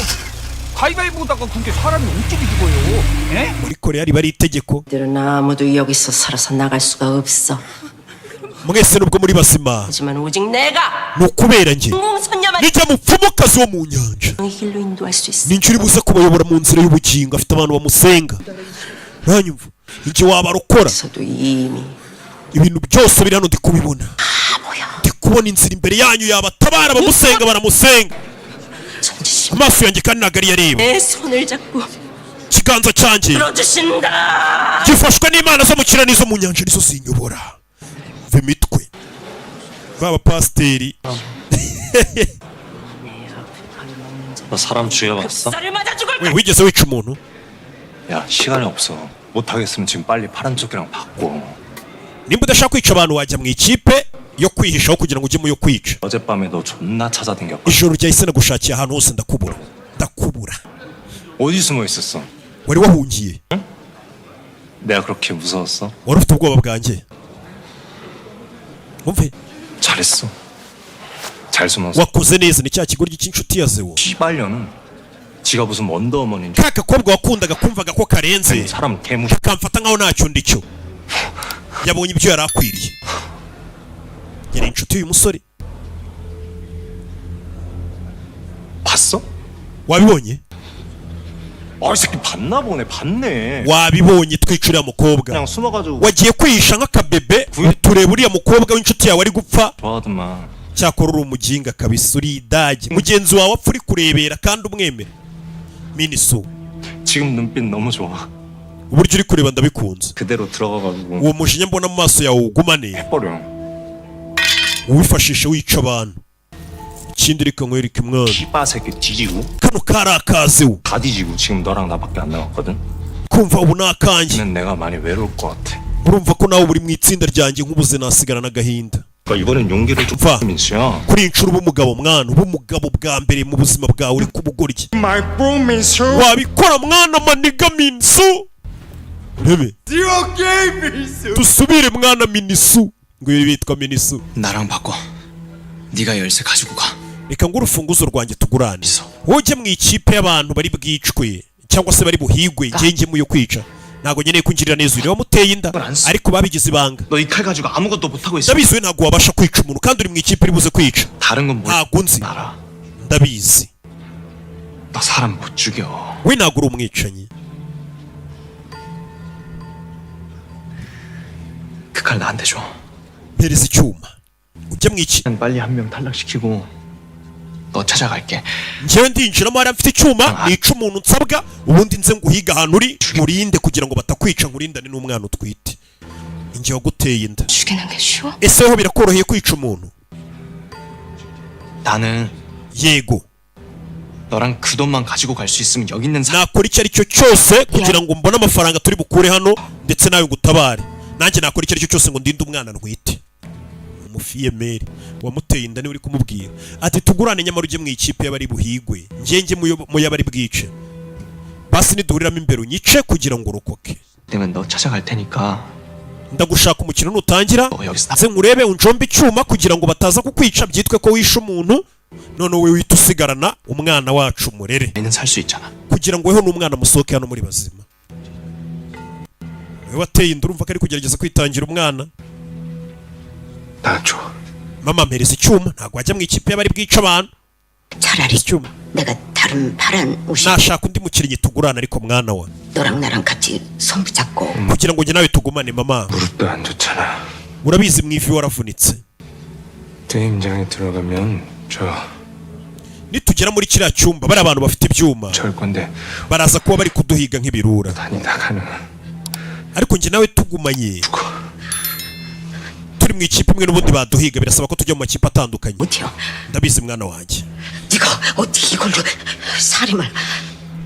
가위바위보다가 그게 사람이 움직이 죽어요. 예? muri korea riba ari itegeko. 들은 아무도 여기서 살아서 나갈 수가 없어. mwese nubwo muri bazima 하지만 오직 내가 ni ukubera njye 공선녀만 nijya mupfumukazi wo mu nyanja 의 길로 인도할 수 있어. ninjye uri buze kubayobora mu nzira y'ubugingo. afite abantu bamusenga. ntanyumva njye wabarokora. 서도 이미 ibintu byose biri hano ndi kubibona. ndi kubona inzira imbere yanyu yabatabara bamusenga baramusenga. 천지신 amaso yanjye kandi ntabwo ari yareba. 내 손을 잡고 ikiganza cyanjye 들어주신다. gifashwe n'imana zo mu kirere n'izo mu nyanja nizo zinyobora. mva imitwe b'abapasiteri. 너 사람 죽여봤어? 쌀을 맞아 죽을 we wigeze wica umuntu? 야 시간이 없어. 못하겠으면 지금 빨리 파란 조끼랑 바꿔. nimba udashaka kwica abantu wajya mu ikipe yo kwihishaho kugira ngo ujye mu yo kwica. 어젯밤에 너 존나 찾아댕겼거든. ijoro ryahise nagushakira ahantu hose ndakubura. 어디 숨어 있었어? wari wahungiye? 내가 그렇게 무서웠어? wari ufite ubwoba bwanjye? umve 잘했어. 잘 숨었어. wakoze neza. ni cya kigoryi cy'inshuti ya zewo. 시발년은 지가 무슨 원더우먼인지 ka gakobwa wakundaga kumvaga ko karenze 사람 개무 kamfata nkaho ntacyo ndicyo. yabonye ibyo yari akwiriye. yari inshuti y'uyu musore. 봤어? wabibonye? 아, 이 새끼 봤나 보네. 봤네. wabibonye twicuriye mukobwa. 그냥 숨어가지고 wagiye kwihisha nk'akabebe tureba uriya mukobwa w'inshuti yawe ari gupfa. 좋아하더만. cyakora uri umuginga kabisa. uri idage. mugenzi wawe apfa uri kurebera kandi umwemera. miniso 지금 눈빛 너무 좋아. uburyo uri kureba ndabikunze. 그대로 들어가가지고 uwo mujinya mbona mu maso yawe ugumane. 해버려. uwifashisha wica abantu. ikindi reka nkwereke mwana. 씨바 새끼 뒤지고 kano kari akaziwe. 다 뒤지고 지금 너랑 나밖에 안 남았거든. kumva ubu ni akanjye. 는 내가 많이 외로울 것 같아. urumva ko nawe uri mu itsinda ryanjye nk'ubuze nasigara n'agahinda. 그러니까 이번엔 용기를 좀 봐. 민수야. kuri iyi nshuro uba umugabo mwana. uba umugabo bwa mbere mu buzima bwawe uri kubugoryi. wabikora mwana maniga minsu. rebe dusubire mwana minisu. ngo ibi bitwa minisu. 나랑 바꿔. 네가 열쇠 가지고 가. reka ngo urufunguzo rwanjye tugurane. wowe ujye mu ikipe y'abantu bari bwicwe cyangwa se bari buhigwe. njye njye mu yo kwica. ntabwo nkeneye kwinjirira neza uyu wamuteye inda ariko babigize ibanga. 너 이 칼 가지고 아무것도 못하고 있어. ndabizi we ntabwo wabasha kwica umuntu kandi uri mu ikipe iri buze kwica. 다른 건 뭘? ntabwo nzi. 알아. ndabizi 너 사람 못 죽여. we ntabwo uri umwicanyi. 그 칼 나한테 줘. mpereza icyuma ujye mu iki. 난 빨리 한 명 탈락시키고 너 찾아갈게. njyewe ndinjiramo hariya mfite icyuma nica umuntu nsabwa ubundi nze nguhiga ahantu uri nkurinde kugira ngo batakwica nkurindane n'umwana utwite. njye waguteye inda. 죽이는 게 쉬워? ese ho birakoroheye kwica umuntu? 나는 yego 너랑 그 돈만 가지고 갈 수 있으면 여기 있는 사람 nakora icyo ari cyo cyose kugira ngo mbone amafaranga turi bukure hano ndetse nawe ngutabare. nanjye nakora icyo ari cyo cyose ngo ndinde umwana ntwite. umufiyemeri wamuteye inda niwe uri kumubwira ati tugurane nyamara ujye mu ikipe y'abari buhigwe njye mu y'abari bwice basi niduhuriramo imbere unyice kugira ngo urokoke. 되면 너 찾아갈 테니까 ndagushaka umukino nutangira 너 여기서 nze nkurebe unjombe icyuma kugira ngo bataza kukwica byitwe ko wishe umuntu none wowe wihita usigarana umwana wacu murere 나는 살 수 있잖아. kugira ngo weho n'umwana musohoke hano muri bazima. wowe wateye inda urumva ko ari kugerageza kwitangira umwana. 나줘. mama mpereza icyuma ntabwo wajya mu ikipe y'abari bwica abantu. 차라리 icyuma 내가 다른 파란 옷이 nashaka undi mukinnyi tugurana ariko mwana wa 너랑 나랑 같이 손 붙잡고 kugira ngo njye nawe tugumane. mama 무릎도 안 좋잖아. urabizi mu ivi waravunitse. 게임장에 들어가면 nitugera muri kiriya cyumba bari abantu bafite ibyuma 절 건데 baraza kuba bari kuduhiga nk'ibirura 다니다가는 ariko njye nawe tugumanye turi mu ikipe imwe n'ubundi baduhiga birasaba ko tujya mu makipe atandukanye. 못해요. ndabizi mwana wanjye 네가 어떻게 이걸로 살인을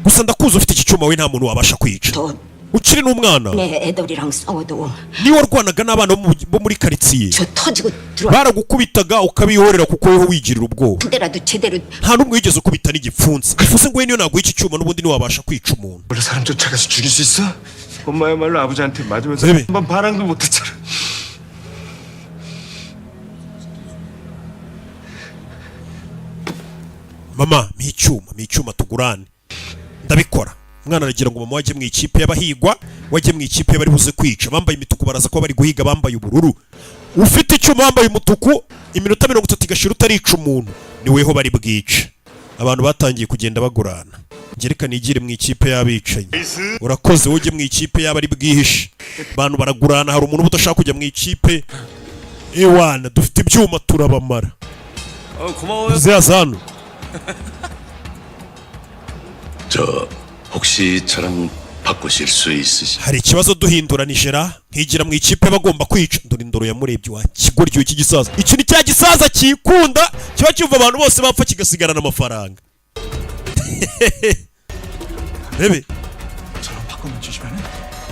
gusa ndakuzi ufite iki cyuma we nta muntu wabasha kwica 또 ukiri n'umwana 내 애들이랑 싸워도 niwe warwanaga n'abana bo muri karitsiye 저 터지고 들어와 baragukubitaga ukabihorera kuko weho wigirira ubwoba 그때라도 제대로 nta n'umwe wigeze ukubita n'igipfunsi bivuze ngo we niyo naguha iki cyuma n'ubundi ntiwabasha kwica umuntu. 원래 사람 쫓아가서 죽일 수 있어? 엄마야말로 아버지한테 맞으면서 왜? 한번 반항도 못했잖아. mama mpa icyuma tugurane. ndabikora umwana aragira ngo mama wajye mu ikipe y'abahigwa wajye mu ikipe y'abari buze kwica. bambaye imituku baraza kuba bari guhiga bambaye ubururu. ufite icyuma wambaye umutuku iminota 30 igashira utarica umuntu ni weho bari bwice. abantu batangiye kugenda bagurana. ngereka nigire mu ikipe y'abicanyi. urakoze ujye mu ikipe y'abari bwihishe. abantu baragurana hari umuntu udashaka kujya mu ikipe. ewana dufite ibyuma turabamara. 고마워요. zazano 저 혹시 저랑 바꾸실 수 있으시? hari ikibazo duhinduranijera nkigira mu ikipe bagomba kwica. dore indoro yamurebye wa kigoryo iki gisaza. iki ni cya gisaza kikunda kiba cyumva abantu bose bapfa kigasigarana amafaranga. rebe 저랑 바꿔만 주시면은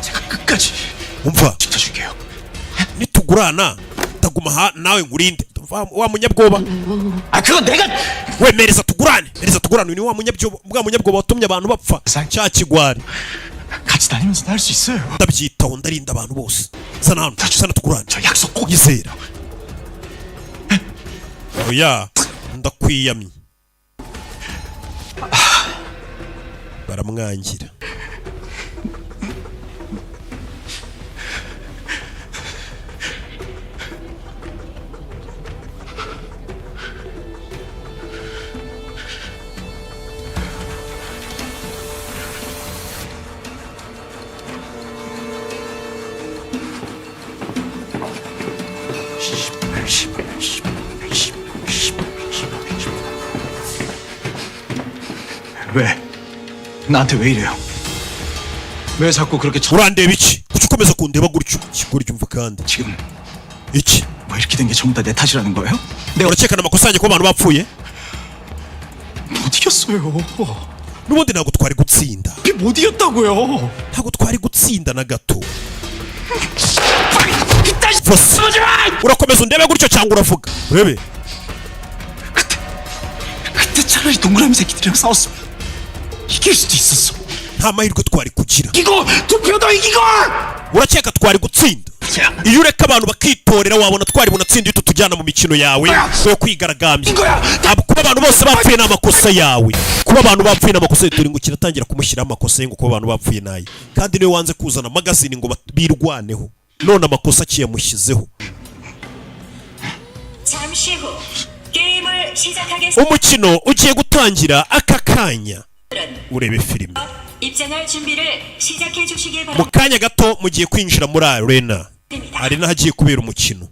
제가 끝까지 umva 지켜줄게요. nitugurana taguma nawe ngurinde. wa munyabwoba 아 그건 내가 we mereza tugurane ni wa munyabwoba watumye abantu bapfa cya kigwari. 같이 다니면서 할 수 있어요. ndabyitaho ndarinda abantu bose. zana hano sana tugurane. 저 약속 꼭 yizera oya ndakwiyamye. baramwangira. 왜? 나한테 왜 이래요? 왜 자꾸 그렇게 urandeba iki kuki ukomeza kundeba gutyo kigoryo umva kandi 지금 iki 뭐 이렇게 된 게 전부 다 내 탓이라는 거예요? 내가 urakekana amakosa yanjye ko abantu bapfuye. 못 이겼어요. n'ubundi ntabwo twari gutsinda. 못 이겼다고요. ntabwo twari gutsinda na gato. Fose urakomeza undebe gutyo cyangwa uravuga urebe. 그때 차라리 동그라미 새끼들이랑 싸웠으면 이길 수도 있었어. nta mahirwe twari kugira. 이거 투표도 이기고. urakeka twari gutsinda. iyo ureka abantu bakitorera wabona twari bunatsinda iyo tujyana mu mikino yawe yo kwigaragambya. Kuba abantu bose bapfuye n'amakosa yawe, kuba abantu bapfuye n'amakosa yawe, turi ngo kiratangira kumushyiraho amakosa ye ngo kuba abantu bapfuye naye, kandi niwe wanze kuzana magazine ngo birwaneho, none amakosa akiyamushyizeho. Umukino ugiye gutangira aka kanya, urebe filime mu kanya gato mugiye kwinjira muri arena. Arena hagiye kubera umukino,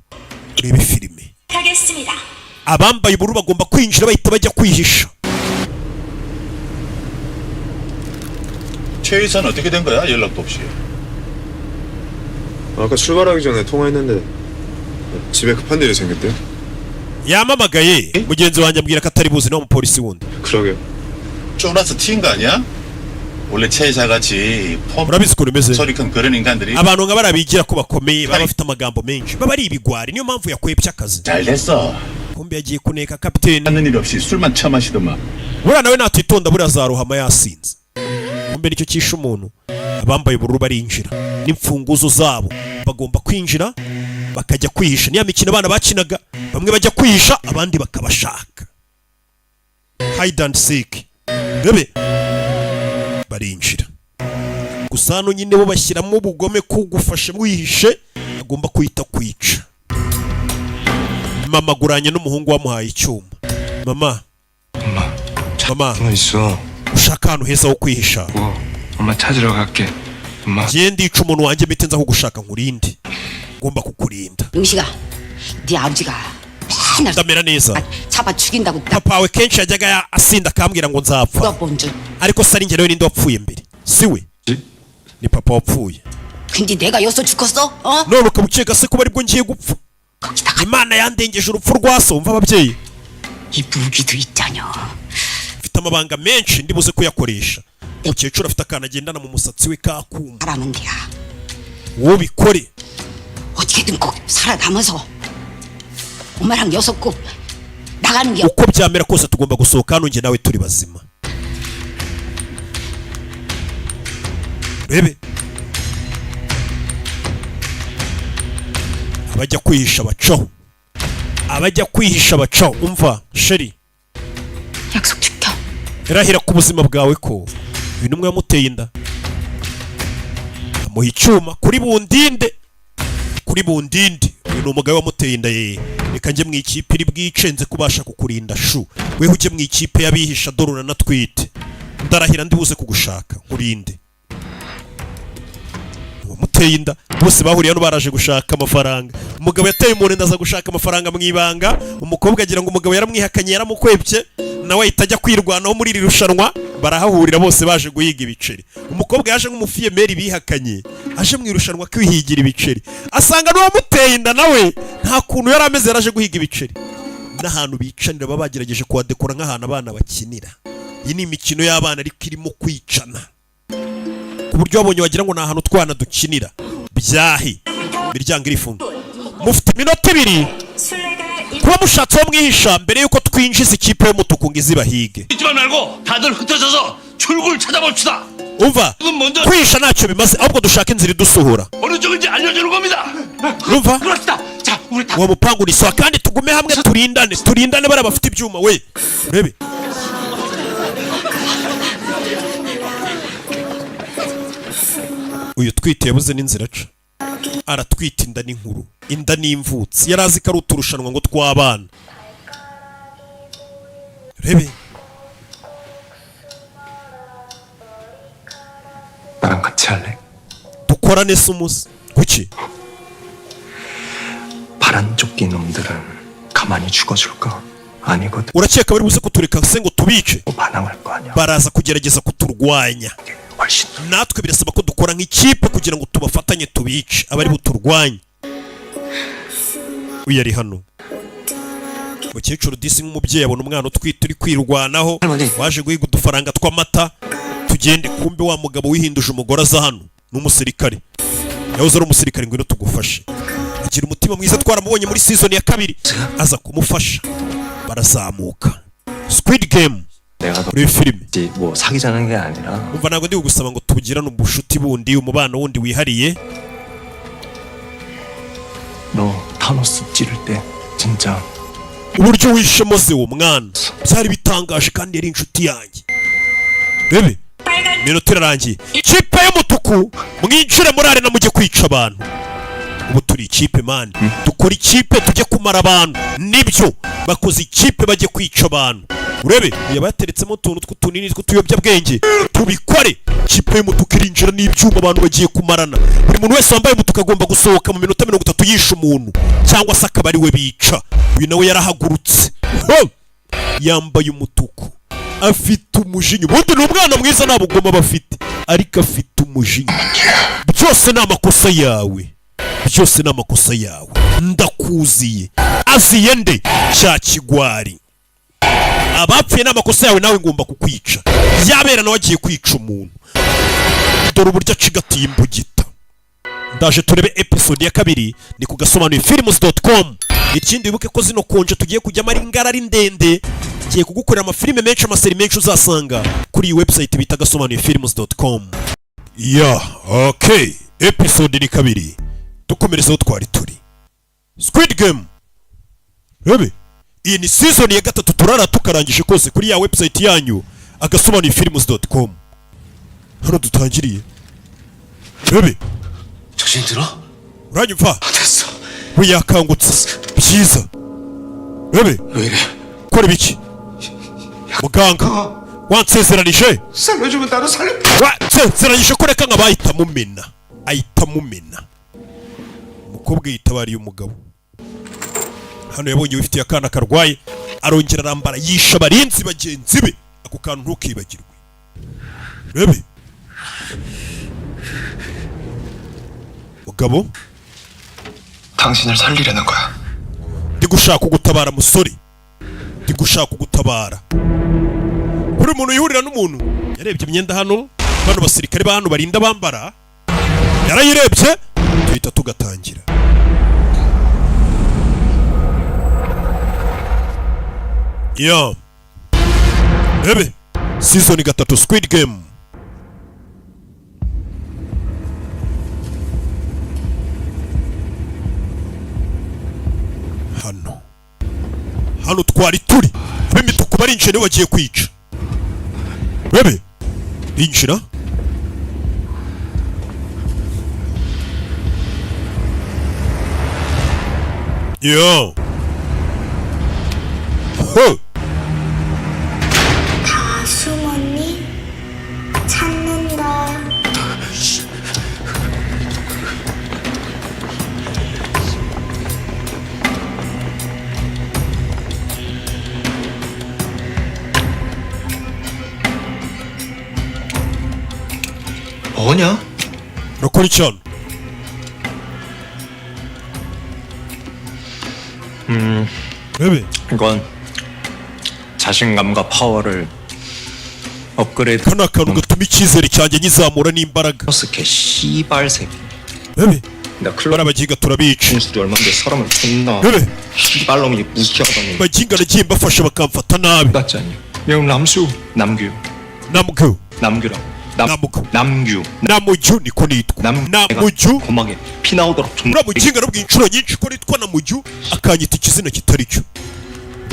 urebe filime. abambaye ubururu bagomba kwinjira bahita bajya kwihisha. 최 의사는 어떻게 된 거야? 연락도 없이. 아까 출발하기 전에 통화했는데 집에 급한 일이 생겼대. yamamagaye mugenzi wanjye ambwira ko atari buzi n'umupolisi wundi. 그러게요. 쪼나서 튀인 거 아니야? 원래 최 의사같이 urabizi ukuntu imeze. 소리 큰 그런 인간들이 abantu nka bariya bigira ko bakomeye baba bafite amagambo menshi baba ari ibigwari, niyo mpamvu yakwebye akazi. 잘 됐어. kumbe yagiye kuneka kapiteni. 하는 일 없이 술만 처마시더만. buriya nawe natitonda buriya azarohama yasinze. kumbe nicyo cyishe umuntu. abambaye ubururu barinjira n'imfunguzo zabo bagomba kwinjira bakajya kwihisha. niya mikino abana bakinaga bamwe bajya kwihisha abandi bakabashaka. hide and seek. bebe barinjira gusa hano nyine bo bashyiramo ubugome kugufasha mwihishe agomba kwita kwica. mama guranye n'umuhungu wamuhaye icyuma. mama 너 있어. ushaka ahantu heza ho kwihisha. 엄마 찾으러 갈게. 엄마. giye ndica umuntu wanjye mbite nza kugushaka nkurinde. ngomba kukurinda. 용식아, 네 아버지가 맨날 ndamera neza. 잡아 죽인다고 딱 papa wawe kenshi yajyaga asinda akambwira ngo nzapfa, 물어본 줄. ariko se ari njye nawe ninde wapfuye mbere? si we? ni papa wapfuye. 근데 내가 여기서 죽었어? 어? none ukaba ukeka se kuba aribwo ngiye gupfa? 거기다가 imana yandengeje urupfu rwa so. umva ababyeyi, 이 무기도 있잖여. mfite amabanga menshi ndibuze kuyakoresha. umukecuru afite akantu agendana mu musatsi we kakuma. 하라면 돼야. wowe bikore. 어떻게든 꼭 살아남아서 엄마랑 여섯 꼭 나가는 게 uko byamera kose tugomba gusohoka hano njye nawe turi bazima. rebe abajya kwihisha bacaho, abajya kwihisha bacaho. umva sheri, 약속 지켜. irahira ku buzima bwawe ko uyu numwe yamuteye inda amuha icyuma kuri bundinde, kuri bundinde. uyu ni umugabo wamuteye inda ye. reka njye mu ikipe iri bwice nze kubasha kukurinda shu. weho ujye mu ikipe y'abihisha dore uranatwite. ndarahira ndibuze kugushaka nkurinde. wamuteye inda bose bahuriye hano baraje gushaka amafaranga. umugabo yateye umuntu inda aza gushaka amafaranga mu ibanga. umukobwa agira ngo umugabo yaramwihakanye yaramukwebye, nawe ahita ajya kwirwanaho muri iri rushanwa. barahahurira bose baje guhiga ibiceri. umukobwa yaje nk'umufiyemeri bihakanye, aje mu irushanwa kwihigira ibiceri, asanga n'uwamuteye inda nawe nta kuntu yari ameze, yaraje guhiga ibiceri. n'ahantu bicanira baba bagerageje kuhadekora nk'ahantu abana bakinira. iyi ni imikino y'abana ariko irimo kwicana ku buryo wabonye wagira ngo ni ahantu twana dukinira. byahi imiryango irifunga. mufite iminota ibiri kuba mushatse wo mwihisha mbere yuko twinjiza ikipe y'umutuku ngo izibahige. 잊지 말고 다들 흩어져서 출구를 찾아봅시다. umva kwihisha ntacyo bimaze, ahubwo dushaka inzira idusohora. 어느 쪽인지 알려주는 겁니다. umva 그럽시다. 자, 우리 다 uwo mupangu ni sawa kandi tugume hamwe turindane bariya bafite ibyuma. we urebe uyu twite yabuze n'inzira aca, aratwita inda n'inkuru, inda n'imvutsi. yari azi ko ari uturushanwa ngo tw'abana. rebe 나랑 같이 할래? dukorane se umuze. kuki? 파란 조끼 놈들은 가만히 죽어줄까? 아니거든. urakeka bari buze kutureka se ngo tubice? 반항할 거 아니야. baraza kugerageza kuturwanya. 훨씬 natwe birasaba ko dukora nk'ikipe kugira ngo tubafatanye tubice abari buturwanye. uyu ari hano. umukecuru disi nk'umubyeyi abona umwana utwite uri kwirwanaho, waje guhiga udufaranga tw'amata. tugende. kumbe wa mugabo wihinduje umugore aza hano n'umusirikare. yahoze ari umusirikare, ngwino tugufashe. agira umutima mwiza, twaramubonye muri season ya 2 aza kumufasha. barazamuka. Squid Game 내가 muri filime. 뭐 사귀자는 게 아니라 umva ntabwo ndi kugusaba ngo tugirane ubushuti bundi, umubano wundi wihariye. 타노스 찌를 때 진짜 uburyo wishemo se uwo mwana byari bitangaje kandi yari inshuti yanjye. Bebe minota irarangiye, ikipe y'umutuku mwinjire muri arena mujye kwica abantu. Ubu turi ikipe mani, dukora ikipe tujye kumara abantu. Nibyo bakoze ikipe bajye kwica abantu. Urebe yabateretsemo utuntu tw'utunini tw'utuyobyabwenge, tubikore. Ikipe y'umutuku irinjira n'ibyuma abantu bagiye kumarana. Buri muntu wese wambaye umutuku agomba gusohoka mu minota 30 yisha umuntu cyangwa se akaba ari we bica. Uyu nawe yarahagurutse, yambaye umutuku, afite umujinya. Ubundi ni umwana mwiza nta bugoma bafite, ariko afite umujinya. Byose ni amakosa yawe, byose ni amakosa yawe. Ndakuziye aziye nde cya kigwari. Abapfuye n'amakosa yawe nawe ngomba kukwica. Yabera nawe agiye kwica umuntu. Dore uburyo acigatiye imbugita. Ndaje turebe episode ya kabiri ni kugasobanuye films.com. Ikindi wibuke ko zino konje tugiye kujyamo ari ngara ari ndende. Ngiye kugukorera amafilime menshi, amaseri menshi uzasanga kuri iyi website bita gasobanuye films.com. Okay, episode ni kabiri. Dukomerezaho twari turi Squid Game. Rebe iyi ni season ya gatatu turara tukarangije kose kuri ya website yanyu agasobanuye films.com. Hano dutangiriye. Rebe 정신 들어? uranyumva? 됐어. We yakangutse byiza. Rebe 왜 이래? kora biki? Muganga wansezeranije? 살려주면 나도 살려. Wansezeranije ko reka nk'abahita mumena. Ahita mumena. Umukobwa yitabariye umugabo. Hano yabonye wifitiye akana karwaye, arongera arambara yisha barinzi bagenzi be. Ako kantu ntukibagirwe. Rebe mugabo, 당신을 살리려는 거야. ndi gushaka kugutabara musore, ndi gushaka kugutabara. Buri muntu yihurira n'umuntu yarebye imyenda hano, bano basirikare ba hano barinda bambara, yarayirebye tuhita tugatangira. Rebe season 3 Squid Game. Hano twari turi ab'imituku barinjira bagiye kwica. Rebe injira. 다 숨었니? 찾는다. 뭐냐? 로코리천. 왜? 이건 자신감과 파워를 업그레이드. 카나카누가 투미치세리 cyanjye nyizamura n'imbaraga. 스케 씨발 새끼. 왜? 나 클럽 barabagiga turabica. 진수도 얼마인데 사람을 존나. 왜? 씨발놈이 무시하다니. baginga nagiye mbafasha bakamfata nabi. 맞지 않냐? 형 남수 남규. 남규. 남규라. 남규. 남규. 나무주 niko nitwa. 나무주. 고막에 피 나오도록 존나. uramuginga nabwiye inshuro nyinshi ko nitwa namuju akanyita ikizina kitari cyo.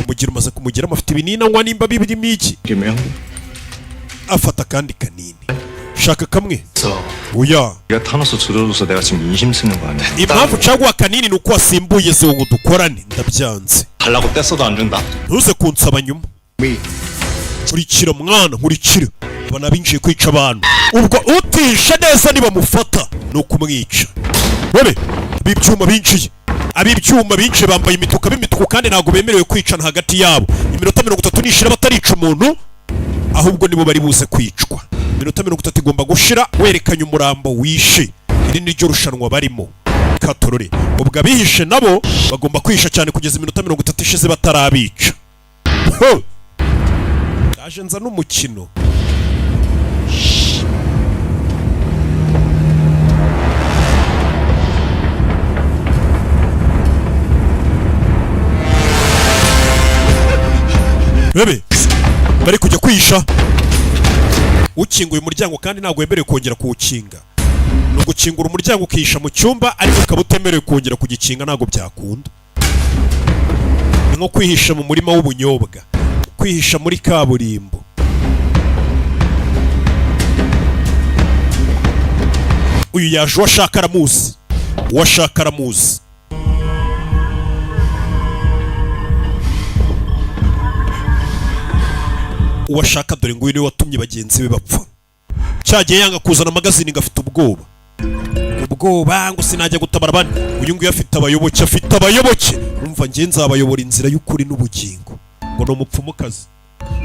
umugira umaze kumugira afite ibinini anywa nimba bibirimo iki. afata kandi kanini. shaka kamwe. oya. 내가 타노스 들어줘서 내가 지금 인심 쓰는 거 아니야? impamvu caguha kanini nuko wasimbuye se ngo dukorane ndabyanze. 달라고 뗐어도 안 준다. ntuze kunsaba nyuma. nkurikira mwana nkurikira. abana binjiye kwica abantu. ubwo utisha neza nibamufata ni ukumwica. Rebe abibyuma binjiye. Abibyuma binjiye bambaye imituku b'imituku kandi ntabwo bemerewe kwicana hagati yabo. iminota 30 nishira batarica umuntu, ahubwo nibo bari buze kwicwa. iminota 30 igomba gushira werekanye umurambo wishe. iri ni ryo rushanwa barimo. Katorore ubwo abihishe nabo bagomba kwisha cyane kugeza iminota 30 ishize batarabica. Aje nza n'umukino. Rebe bari kujya kwisha. Ukinguye umuryango kandi ntabwo wemerewe kongera kuwukinga. ni ugukingura umuryango ukihisha mu cyumba ariko ukaba utemerewe kongera kugikinga, ntabwo byakunda. Ni nko kwihisha mu murima w'ubunyobwa, kwihisha muri kaburimbo. Uyu yaje uwashaka aramuzi, uwashaka aramuzi. Uwashaka dore ngo uyu niwe watumye bagenzi be bapfa. Cyagiye yanga kuzana magazine ngafite ubwoba. Ubwoba ngo sinajya gutabara abandi. Uyu nguyu afite abayoboke, afite abayoboke. Umva ngiye nzabayobora inzira y'ukuri n'ubugingo. Ngo no mupfumukazi.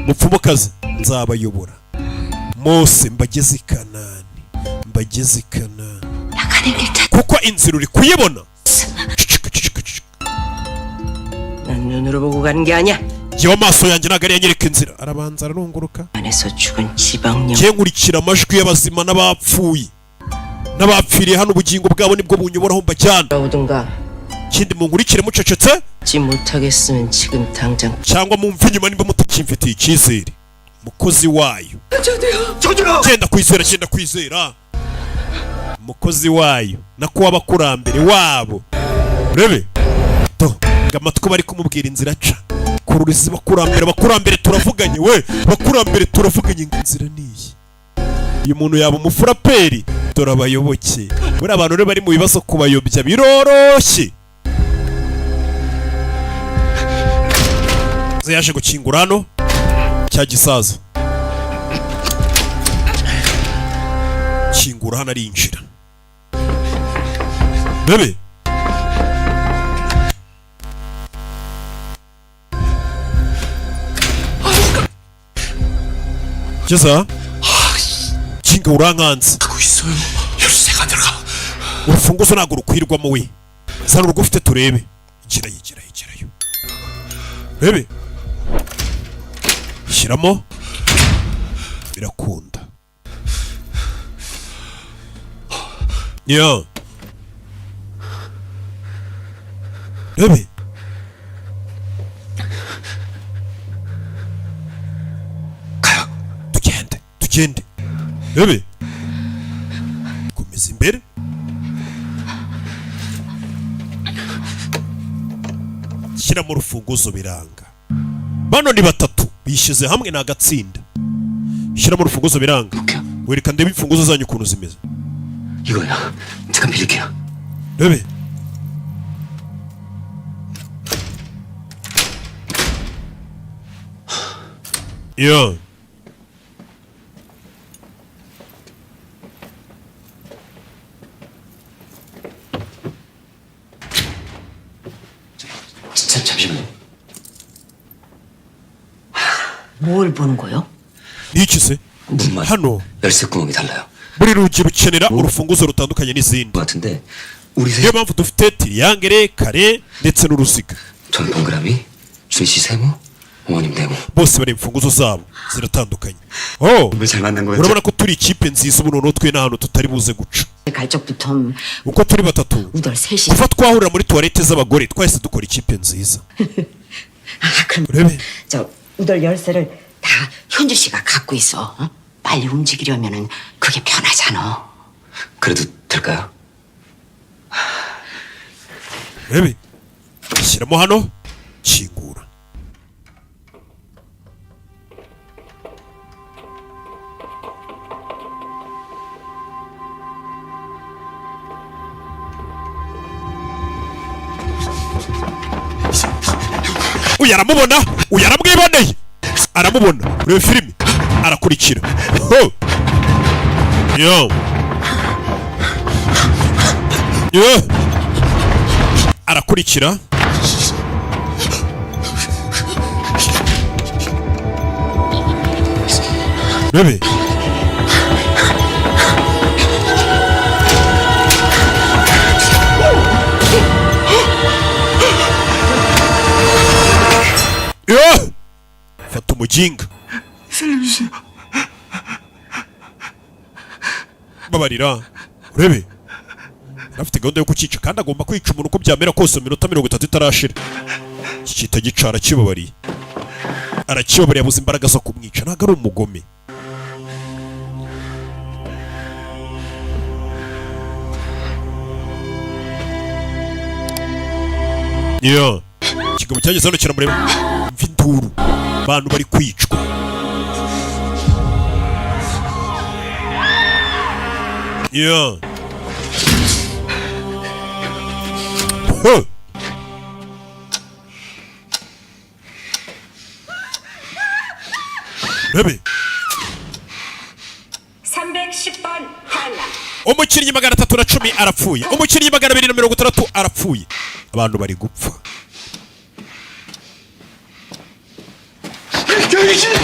Mupfumukazi nzabayobora. Mose mbageze i Kanani. Mbageze i Kanani. Kuko inzira uri kuyibona. 난 눈으로 보고 가는 게 아니야. Yewe amaso yanjye ntabwo ari yanyereka inzira. Arabanza ararunguruka. 안에서 죽은 지방령. Ngiye nkurikira amajwi y'abazima n'abapfuye. N'abapfiriye hano ubugingo bwabo nibwo bunyoboraho mbajyana. 오든가. Kindi munkurikire mucecetse. 지 못하겠으면 지금 당장. Cyangwa mumve inyuma nimba mutakimfitiye icyizere. Mukozi wayo. 저도요. Genda kwizera, genda kwizera. Mukozi wayo. Nako w'abakurambere wabo. Urebe. To. Amatwi bari kumubwira inzira aca. Kururiza bakurambere turavuganye we. Bakurambere turavuganye inzira niyi. Uyu muntu yaba umufuraperi. Dore abayoboke. Muri abantu rero bari mu bibazo kubayobya biroroshye. Yaje gukingura hano cya gisaza. Kingura hano arinjira. Bebe. Jeza. Kinga urankanze. 하고 있어요. 열쇠가 안 들어가. Urufunguzo ntabwo rukwirwamo we. Zana urwo ufite turebe. Igirayo. Bebe. Shyiramo. Birakunda. Ya. Bebe. 가요. Tugende. Bebe. Komeza imbere. Shyiramo urufunguzo biranga. Bano ni batatu bishize hamwe na gatsinda. Shyiramo urufunguzo biranga. Wereka ndebe imfunguzo zanyu ukuntu zimeze. 이거야. 잠깐 빌릴게요. Bebe. Ya. 잠시만요. 뭘 보는 거요? Niki 문만 hano 열쇠 구멍이 달라요. buri rugi rukenera urufunguzo rutandukanye n'izindi. 같은데 우리 niyo mpamvu dufite tiriyangere, kare ndetse n'uruziga. 전 동그라미, 준씨 세모, 어머님 네모. Bose bari imfunguzo zabo ziratandukanye. Oh, 잘 만난 거였죠? urabona ko turi ikipe nziza ubu noneho twe n'ahantu tutari buze guca. 갈 적부터 Uko turi batatu 우덜 셋이. kuva twahurira muri tuwarete z'abagore twahise dukora ikipe nziza. 그럼 urebe. 저 우덜 열쇠를 다 현주 씨가 갖고 있어. 어? 빨리 움직이려면은 그게 편하잖아. 그래도 될까요? urebe. shyiramo hano kingura. Uyu aramubona, uyu aramwiboneye, aramubona. Urebe filime arakurikira. Yo. Arakurikira. Bebe. Fata umujinga. Babarira. Urebe. Afite gahunda yo kukica kandi agomba kwica umuntu uko byamera kose mu minota 30 itarashira. Kikita gicara kibabariye. Arakibabariye abuze imbaraga zo kumwica, ntago ari umugome. Yeah. Kigabo cyageze hano kiramureba. Mva induru. Abantu bari kwicwa. Yeah. Huh. Rebe. 310번 탈락. umukinnyi 310 arapfuye. umukinnyi 260 arapfuye. abantu bari gupfa.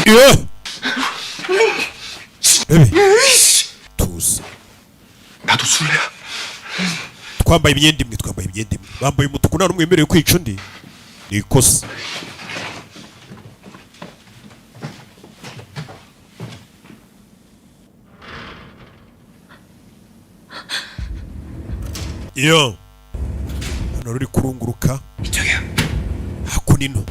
Yeah. Rebe. tuza. 나도 술래야. twambaye imyenda imwe bambaye umutuku nta n'umwe wemerewe kwica undi. ni ikosa. iyo hano ruri kurunguruka 이쪽이야. hakunino.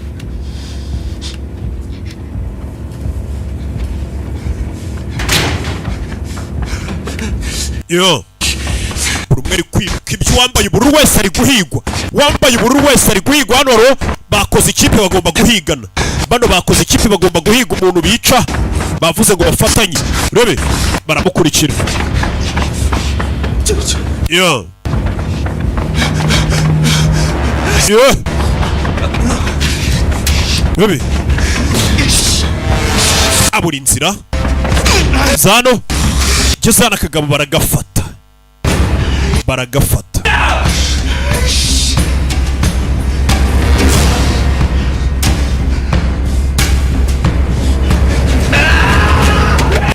iyo buri umwe ari kwiruka ibyo wambaye ubururu wese ari guhigwa. hano rero bakoze ikipe bagomba guhigana. bano bakoze ikipe bagomba guhiga umuntu bica. bavuze ngo bafatanye. rebe baramukurikira. iyo rebe abura inzira zano gezana akagabo baragafata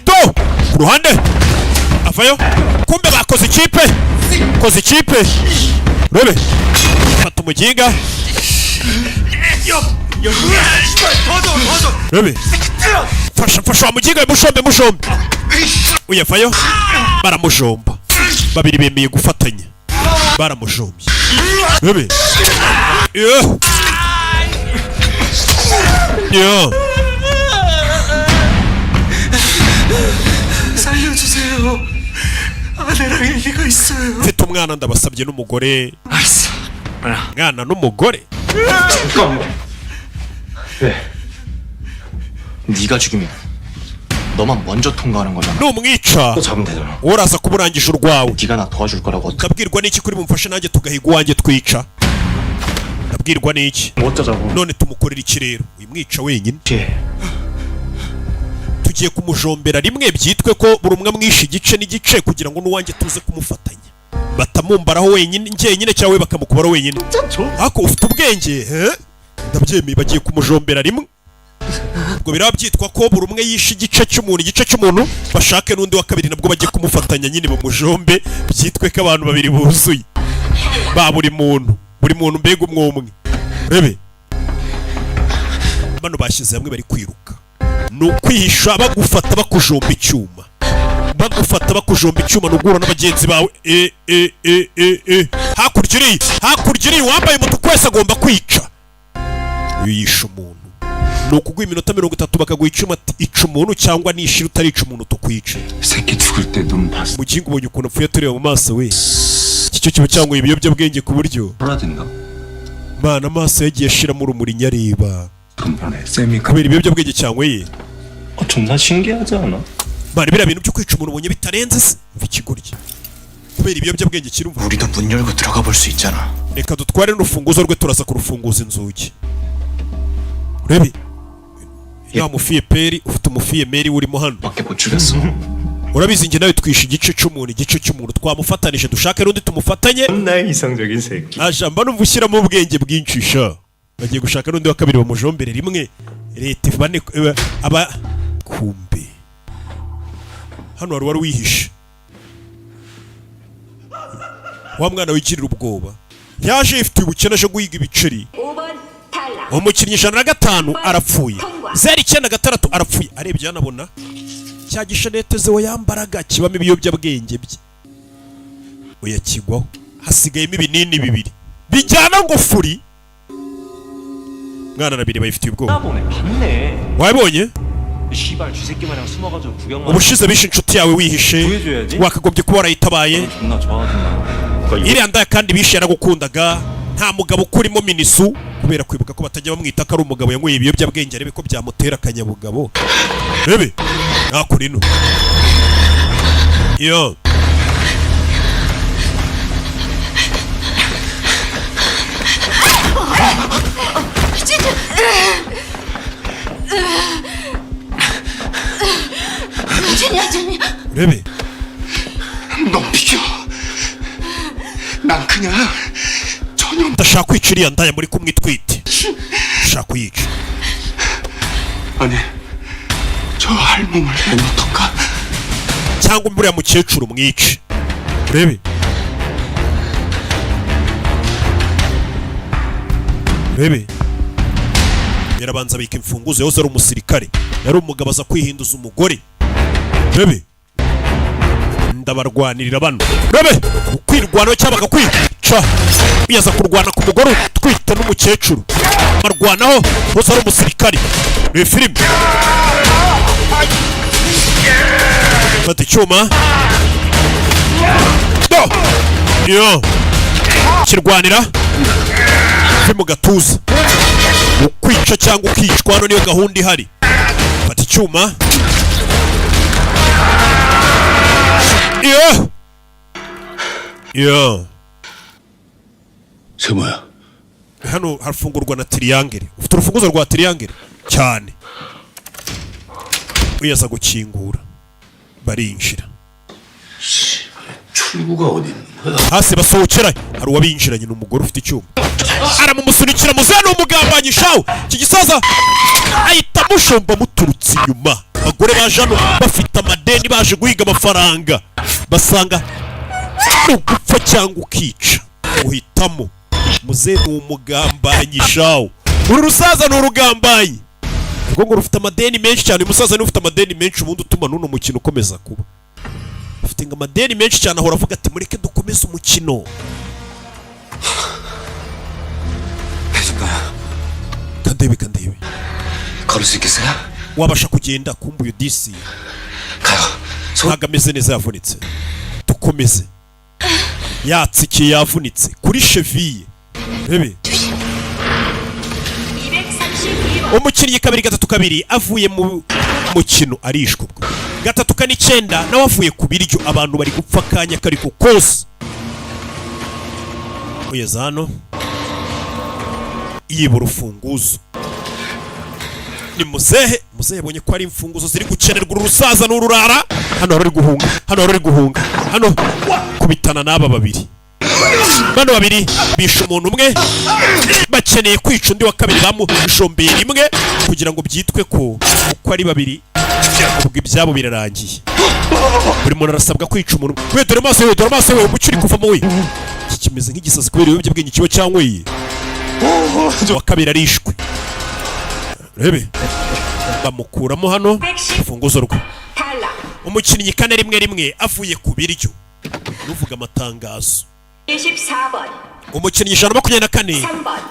do ku ruhande avayo. kumbe bakoze ikipe rebe fata umuginga. rebe fasha wa muginga mushombe uyavayo. baramujomba babiri bemeye gufatanya baramujombye. rebe 살려주세요. 아내랑 얘기가 있어요. mfite umwana ndabasabye n'umugore. 알았어. mwana n'umugore. 잠깐만. 왜? 네가 죽이면 너만 먼저 통과하는 거잖아. numwica 또 잡으면 되잖아. uraza kuburangisha urwawe. 네가 나 도와줄 거라고 ndabwirwa n'iki kuri bumfashe nanjye tugahiga uwanjye twica? ndabwirwa n'iki? 어쩌자고. none tumukorera iki rero? uyimwica wenyine tugiye kumujombera rimwe byitwe ko buri umwe mwishe igice n'igice kugira ngo n'uwanjye tuze kumufatanya. batamumbaraho wenyine njyenyine cyangwa bakamukubaraho wenyine. ako ufite ubwenge ndabyemeye. bagiye kumujombera rimwe. ubwo biraba byitwa ko buri umwe yishe igice cy'umuntu bashake n'undi wa kabiri nabwo bagiye kumufatanya nyine bamujombe. byitwe ko abantu babiri buzuye ba buri muntu mbega umwe. rebe bano bashyize hamwe bari kwiruka. ni ukwihisha bagufata bakujomba icyuma. nugura n'abagenzi bawe. hakurya iri wambaye umutuku wese agomba kwica. uyu yishe umuntu ni ukuguha iminota 30 bakaguha icyuma ica umuntu cyangwa nishira utarica umuntu tukwica. 새끼 죽을 때 눈 봤어. mugingo ubonye ukuntu apfuye tureba mu maso we. iki cyo kiba cyangwa ibiyobyabwenge ku buryo 돌아진다. mana amaso yagiye ashiramo urumuri nyareba 그럼 쌤이 kubera ibiyobyabwenge cyangwa ye. 존나 신기하지 않아? bari biriya bintu byo kwica umuntu ubonye bitarenze se mva ikigoryi kubera ibiyobyabwenge kirumva. 우리도 문 열고 들어가 볼 수 있잖아. reka dutware n'urufunguzo rwe turaza kurufunguza inzugi. rebe ya mufiye peri ufite umufiye meri urimo hano. 밖에 못 죽였어. urabizi njye nawe twishe igice cy'umuntu twamufatanije dushake n'undi tumufatanye. 나의 이상적인 새끼. ajamba numva ushyiramo ubwenge bwinshi sha. bagiye gushaka n'undi wa kabiri bamujombere rimwe. leta bane aba kumbe hano wari wihishe. wa mwana wigirira ubwoba yaje yifitiye ubukene aje guhiga ibiceri. 5번 탈락. umukinnyi 105 arapfuye. 096 arapfuye. arebye yanabona cya gishanete zewe yambaraga kibamo ibiyobyabwenge bye. oya kigwaho hasigayemo ibinini 2 bijyana ngo furi. mwana na 2 bayifitiye ubwoba. 보네 봤네. wabonye 씨발 쥐새끼 마냥 숨어가지고 구경만. ubushize bishe inshuti yawe wihishe. 구해줘야지. wakagombye kuba warayitabaye. 존나 좋아하던가. iriya ndaya kandi bishe yaragukundaga nta mugabo ukurimo minisu kubera kwibuka ko batajya bamwita ko ari umugabo yanyweye ibiyobyabwenge arebe ko byamutera akanyabugabo. Rebe nakora ino yo rebe 넌 비켜. 난 그냥 전혀 ndashaka kwica iriya ndaya muri kumwitwite. ndashaka kuyica. 아니 저 할멈을 해놓던가. cyangwa uriya mukecuru mwice. rebe rebe yarabanza abika imfunguzo yose ari umusirikare yari umugabo aza kwihinduza umugore. rebe ndabarwanirira bano. rebe ukwirwanaho cyangwa bakakwica biyaza kurwana ku mugore utwite n'umukecuru marwanaho bose ari umusirikare. ni filime. fata icyuma yo kirwanira fi mu gatuza ukwica cyangwa ukicwa. hano niyo gahunda ihari. fata icyuma yo 세모야. hano harafungurwa na triangle. ufite urufunguzo rwa triangle cyane. wiyaza gukingura barinjira. 출구가 어디 있는 거야? hasi basohokera hari uwabinjiranye n'umugore ufite icyuma aramumusunikira muzehe n'umugambanyi shawu. iki gisaza ahita amushomba muturutse inyuma. abagore baje hano bafite amadeni baje guhiga amafaranga basanga ari ugupfa cyangwa ukica uhitamo. muzehe ni umugambanyi shawu. uru rusaza ni urugambanyi ubwo ngo rufite amadeni menshi cyane. uyu musaza niwe ufite amadeni menshi ubundi utuma n'uno mukino ukomeza kuba. afite ngo amadeni menshi cyane ahora avuga ati mureke dukomeze umukino. kandebe kandebe 걸을 수 있겠어요? wabasha kugenda kumva uyu disi 가요. ntabwo ameze neza yavunitse. dukomeze. yatsikiye yavunitse kuri cheville. rebe umukinnyi 2-3 avuye mu mukino arishwe. ubwo 3-9 nawe avuye ku biryo. abantu bari gupfa akanya kariko kose. uyeza hano yiba urufunguzo. ni muzehe yabonye ko ari imfunguzo ziri gukenerwa. uru rusaza n'ururara hano hari guhunga. hano hari guhunga. hano kubitana n'aba babiri. bano babiri bishe umuntu umwe bakeneye kwica undi wa kabiri bamushombeye rimwe kugira ngo byitwe ko uko ari babiri ubwo ibyabo birarangiye. buri muntu arasabwa kwica umuntu. we dore amaso we, dore amaso we, umucyo uri kuvamo we. iki kimeze nk'igisazi kubera ibiyobyabwenge kiba cyanyweye. wa kabiri arishwe. rebe bamukuramo hano urufunguzo rwe. umukinnyi 4-1 avuye ku biryo. nuvuga amatangazo. umukinnyi 124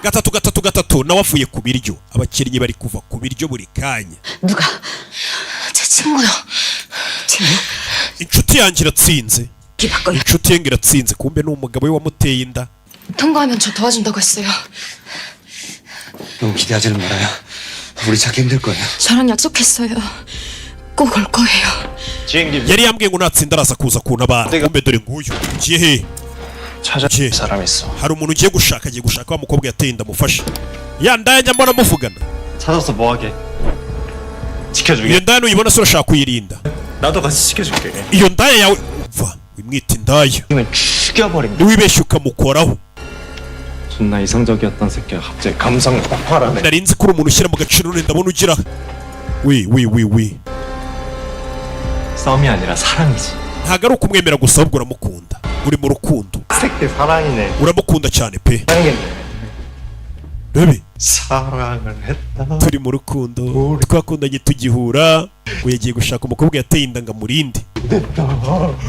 3-3 nawe avuye ku biryo. abakinnyi bari kuva ku biryo buri kanya. 누가? 제 친구요. 친구? inshuti yanjye iratsinze. 기바꿔요. inshuti ye ngo iratsinze kumbe ni umugabo we wamuteye inda. 통과하면 저 도와준다고 했어요. 너무 기대하지는 말아요. 우리 찾기 힘들 거예요. 저랑 약속했어요. 꼭 올 거예요. yari yambwiye ngo natsinda araza kuza kuntabara. kumbe dore nguyu ugiye he? 찾아줄 사람 있어. hari umuntu ugiye gushaka wa mukobwa yateye inda mufashe. ya ndaya njya mbona muvugana. 찾아서 뭐하게? iyo 지켜주게. ndaya nuyibona se urashaka kuyirinda. 나도 같이 지켜줄게. iyo ndaya yawe umva wimwita indaya. 이면 죽여버린다. niwibeshye ukamukoraho. 존나 이성적이었던 새끼가 갑자기 감성 폭발하네. nari nzi ko uri umuntu ushyira mu gaciro none ndabona ugira wi 싸움이 아니라 사랑이지. ntabwo ari ukumwemera gusa ahubwo uramukunda. uri mu rukundo. 새끼 사랑이네. uramukunda cyane pe. 사랑이네. rebe 사랑을 했다. turi mu rukundo twakundanye tugihura ngo yagiye gushaka umukobwa yateye inda ngo amurinde.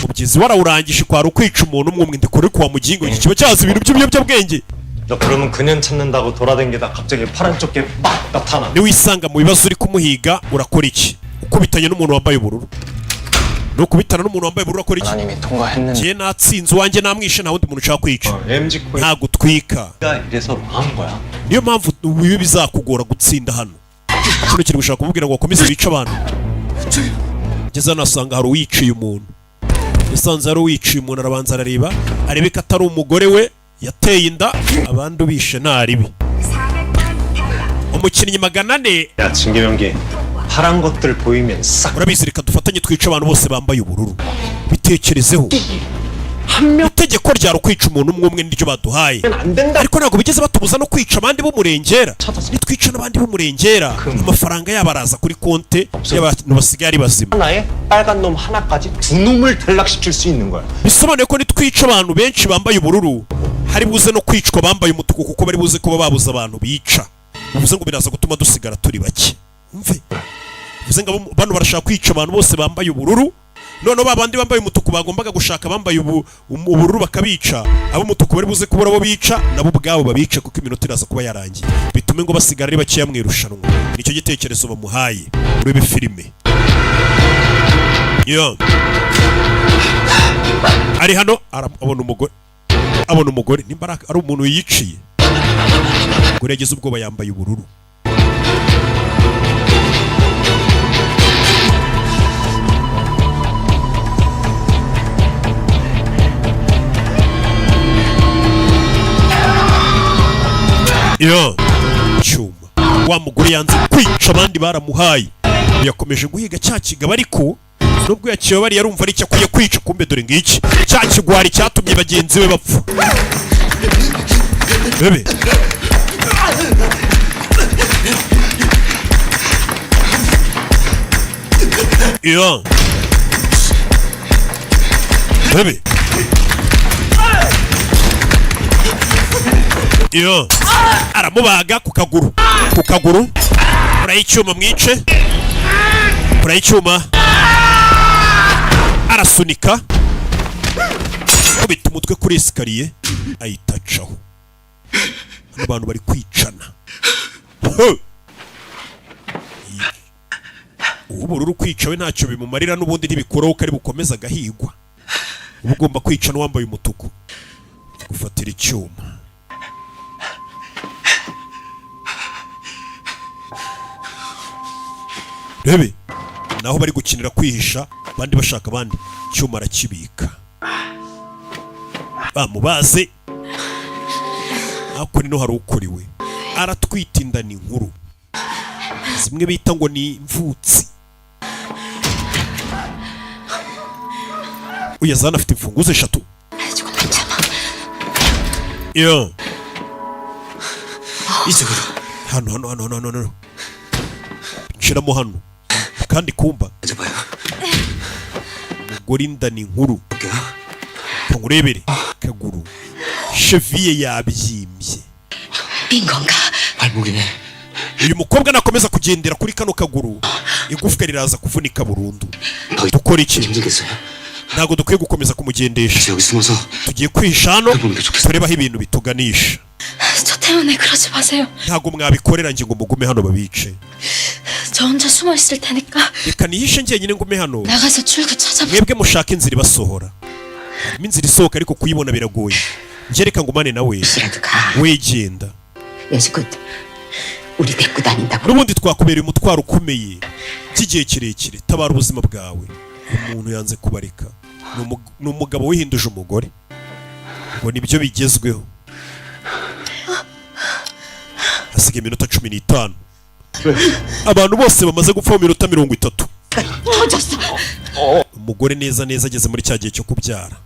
mubyizi warawurangije kwari ukwica umuntu umwe ndikore kwa mugingo. iki kiba cyazi ibintu by'ibiyobyabwenge. 너 그러면 그년 찾는다고 돌아다니다 갑자기 파란 조끼 막 나타나. niwisanga mu bibazo uri kumuhiga urakora iki? ukubitanye n'umuntu wambaye ubururu no kubitana n'umuntu wambaye ubururu akora iki? 하나님이 통과했는데 Je natsinze wanjye namwishe nta wundi muntu ushaka kwica. MG 코인 Nta gutwika. 이래서 망한 거야. Niyo mpamvu bibi bizakugora gutsinda hano. Kino kiri gushaka kumubwira ngo akomeze bice abantu. Ngeze nasanga hari uwiciye umuntu. Yasanze hari uwiciye umuntu arabanza arareba, arebe ko atari umugore we yateye inda, abandi ubishe ntaribi. umukinnyi 400. 야 진계명기 파란 것들 보이면 싹 urabizi reka dufatanye twica abantu bose bambaye ubururu. Bitekerezeho. itegeko ryari kwica umuntu umwe n'iryo baduhaye, ariko ntabwo bigeze batubuza no kwica abandi b'umurengera. Nitwica n'abandi b'umurengera amafaranga yabo araza kuri konte y'abantu basigaye ari bazima. 하나에 빨간 놈 하나까지 두 놈을 탈락시킬 수 있는 거야. bisobanuye ko nitwica abantu benshi bambaye ubururu hari buze no kwicwa bambaye umutuku kuko bari buze kuba babuza abantu bica. Bivuze ngo biraza gutuma dusigara turi bake. Umve, bivuze ngo bano barashaka kwica abantu bose bambaye ubururu, none babandi bambaye umutuku bagombaga gushaka bambaye ubururu bakabica, abo umutuku bari buze kubura abo bica nabo ubwabo babice kuko iminota iraza kuba yarangiye, bitume ngo basigara ari bakeya mu irushanwa. Nicyo gitekerezo bamuhaye urebe filime. Yo ari hano abona umugore nimba ari umuntu yiciye. Umugore yagize ubwoba yambaye ubururu. Yo cyuma wa mugore yanze kwica abandi baramuhaye, yakomeje guhiga cya kigabo, ariko nubwo yaciye bari yarumva ari cyakwiye kwica, kumbe dore ngiki cya kigwari cyatumye bagenzi be bapfa. Bebe yo bebe yo aramubaga ku kaguru urayicyuma mwice, urayicyuma arasunika kubita umutwe kuri esikariye ayitacaho. Abantu bari kwicana. Ubururu kwicawe ntacyo bimumarira, n'ubundi ntibikuraho ko ari bukomeza agahigwa. Uba ugomba kwica n'uwambaye umutuku gufatira icyuma. Rebe naho bari gukinira kwihisha, abandi bashaka abandi, icyuma arakibika. Bamubaze ako nino hari ukuriwe aratwita inda ni nkuru, zimwe bita ngo ni imvutsi. Uyazana afite imfunguzo 3. Yo hano nshiramo hano kandi kumba umugore inda ni nkuru. Ngurebere kaguru cheville yabyimbye. 빈건가? 발목이네. uyu mukobwa nakomeza kugendera kuri kano kaguru igufwa riraza kuvunika burundu. Dukora iki? Ntago dukwiye gukomeza kumugendesha, tugiye kwihisha hano turebaho ibintu bituganisha. 저 때문에 그러지 마세요. ntago mwabikorera ngingo mugume hano babice. 저 혼자 숨어 있을 테니까 reka nihishe njyenyine ngume hano, 나가서 출구 찾아보세요. mwebwe mushaka inzira ibasohora. harimo inzira isohoka ariko kuyibona biragoye. njye reka ngumane nawe wegenda. 여지껏 우리 데리고 다닌다고. n'ubundi twakubereye umutwaro ukomeye by'igihe kirekire. tabara ubuzima bwawe. umuntu yanze kubareka, ni umugabo wihinduje umugore ngo nibyo bigezweho. hasigaye iminota 15. abantu bose bamaze gupfa mu minota 30. umugore neza neza ageze muri cya gihe cyo kubyara.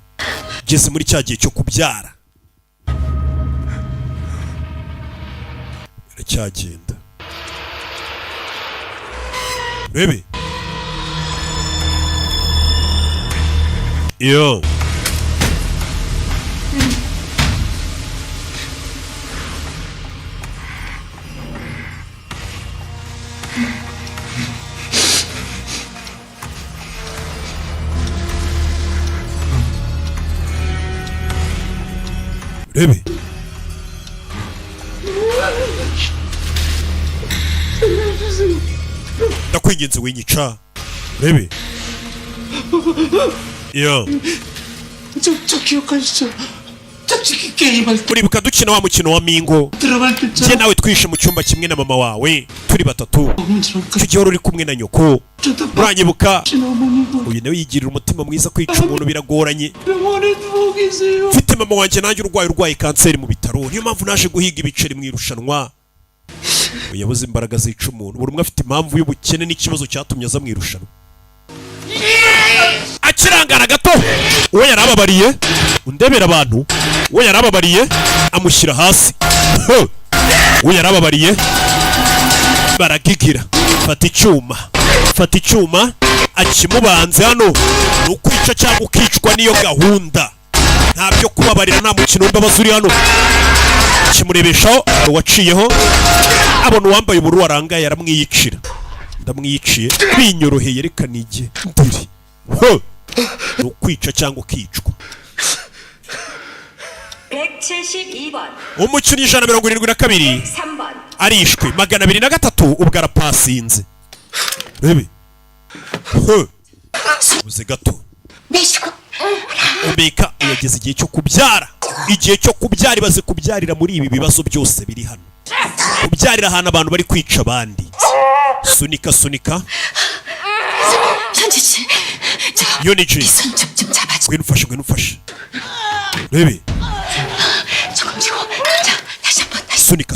Aracyagenda. Rebe yo Rebe ndakwinginze winyica. Rebe 야 저 기억하시죠? 게임할 때 uribuka dukina wa mukino wa mingo 들어갈 때 njye nawe twishe mu cyumba kimwe na mama wawe turi batatu icyo gihe wari uri kumwe na nyoko uranyibuka uyu nawe yigirira umutima mwiza kwica umuntu biragoranye 병원에 누워 계세요. mfite mama wanjye nanjye urwaye kanseri mu bitaro niyo mpamvu naje guhiga ibiceri mu irushanwa yabuze imbaraga zica umuntu buri umwe afite impamvu y'ubukene n'ikibazo cyatumye aza mu irushanwa akirangara gato uwo yarababariye undebera abantu uwo yarababariye amushyira hasi uwo yarababariye baragigira fata icyuma akimubanze hano ni ukwica cyangwa ukicwa niyo gahunda nta byo kubabarira nta mukino w'imbabazi uri hano kimurebeshaho uwaciyeho abona uwambaye ubururu warangaye aramwiyicira ndamwiyiciye binyoroheye reka nige ndiri ni ukwica cyangwa ukicwa 172번 umukinnyi 172 3번 arishwe 203 ubwo arapasinze rebe ubuze gato 내시고 umeka yageze igihe cyo kubyara ibaze kubyarira muri ibi bibazo byose biri hano kubyarira ahantu abantu bari kwica abandi sunika 현지씨 Unity 손좀 잡아줘 gwinufashe rebe 조금 쥐고 자 다시 한번 다시 sunika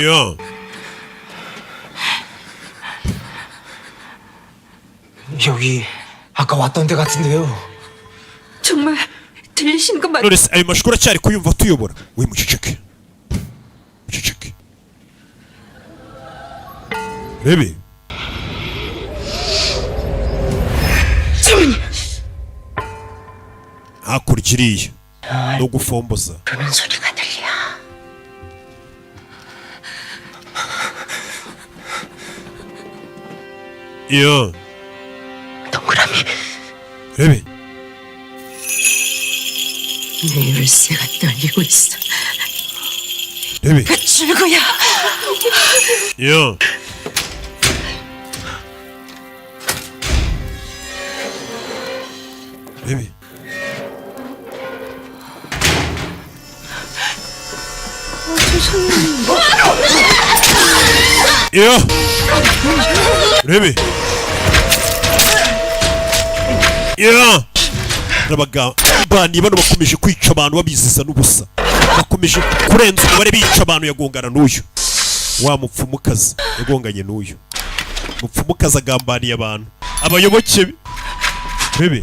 야 여기 아까 왔던 데 같은데요. 정말 들리시는 것 맞... Knowless ayo mashuri acyari kuyumva tuyobora we muceceke rebe hakurya iriya no gufomboza 그런 소리가 들려 야 동그라미 rebe 내 열쇠가 떨리고 있어 rebe 출구야 야 rebe 야 rebe 야 abagambani bano bakomeje kwica abantu babiziza n'ubusa bakomeje kurenza umubare bica abantu yagongana n'uyu wa mupfumukazi yagonganye n'uyu mupfumukazi agambaniye abantu abayoboke be rebe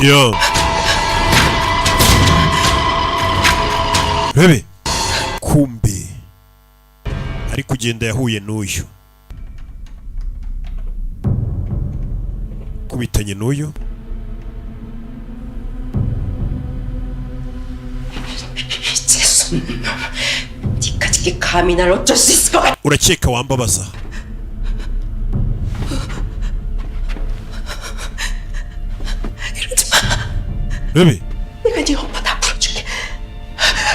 yo rebe kumbe ari kugenda yahuye n'uyu kubitanye n'uyu 니까지 감히 날 어쩔 수 있을 것 같아 urakeka wambabaza rebe 내가 네 오빠 다 풀어줄게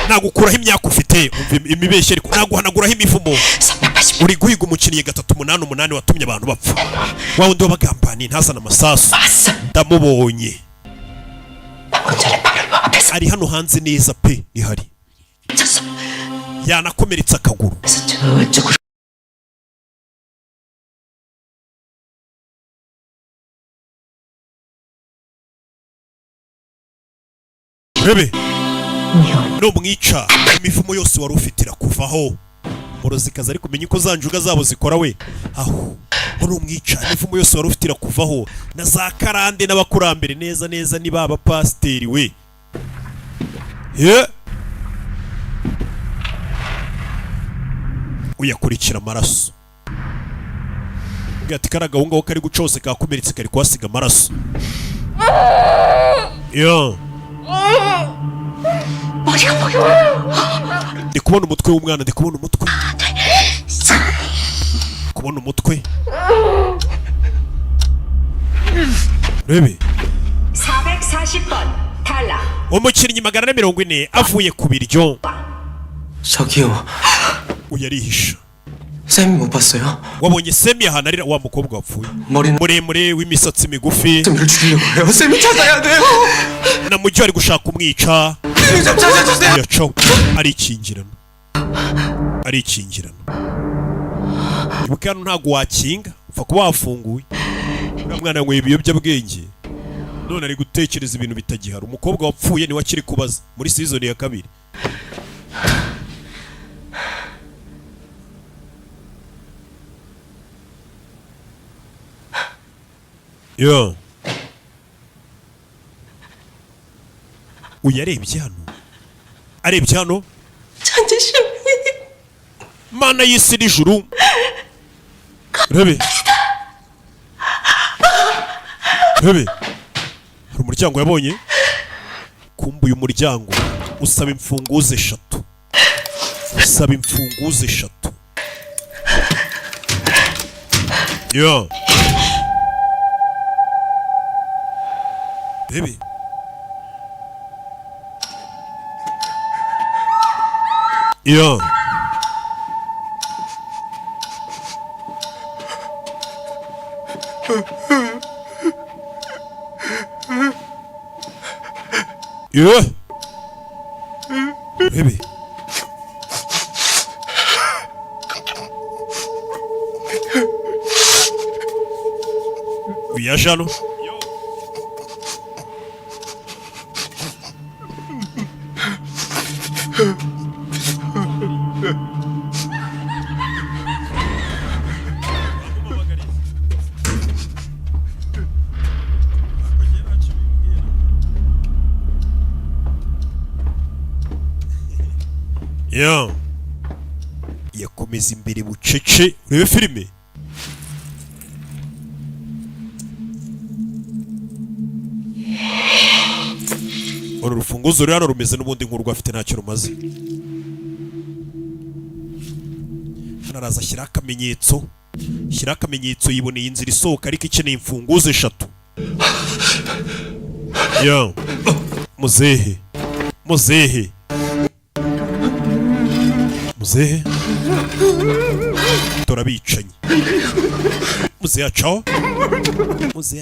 nagukuraho imyaka ufite umva imibeshye ariko naguhanaguraho imivumo 380 uri guhiga umukiriye 388 watumye abantu bapfa wa wundi wabagambaniye ntazana amasasu 왔어 ndamubonye 방금 전에 바로 앞에서 ari hano hanze neza pe ihari 쳤어 yanakomeretse akaguru 그래서 저쪽으로 rebe numwica imivumo yose wari ufite irakuvaho umurozikazi ari kumenya uko za njuga zabo zikora we aho numwica imivumo yose wari ufite irakuvaho na za karande n'abakurambere neza neza ni baba pasiteri we uyakurikira amaraso ati kari agahungaho kari gucose kakomeretse kari kuhasiga amaraso 머리가 보여 ndi kubona umutwe w'umwana ndi kubona umutwe kubona umutwe rebe 440번 탈락. umukinnyi 440 avuye ku biryo 저기요. uyu arihisha 쌤이 못 봤어요? wabonye Semi ahantu arira wa mukobwa wapfuye 머리는 muremure w'imisatsi migufi 쌤이를 죽이려고 해요. 쌤이 찾아야 돼요. na mujyi ari gushaka kumwica 쌤 찾아주세요. yaco arikingirana ibuka hano ntabwo wakinga upfa kuba wafunguye uriya mwana yanyweye ibiyobyabwenge none ari gutekereza ibintu bitagihari umukobwa wapfuye niwe akiri kubaza muri season ya 2 yo uyu arebye hano mana y'isi n'ijuru rebe hari umuryango yabonye kumbuye umuryango usaba imfunguzo 3 yo bebe yo bebe viaje hano yo yakomeza imbere bucece urebe filime uru rufunguzo rero rumeze n'ubundi nk'urwo afite ntacyo rumaze hano araza ashyiraho akamenyetso yiboneye inzira isohoka ariko ikeneye imfunguzo 3 yo muzehe turabicanyi muzehe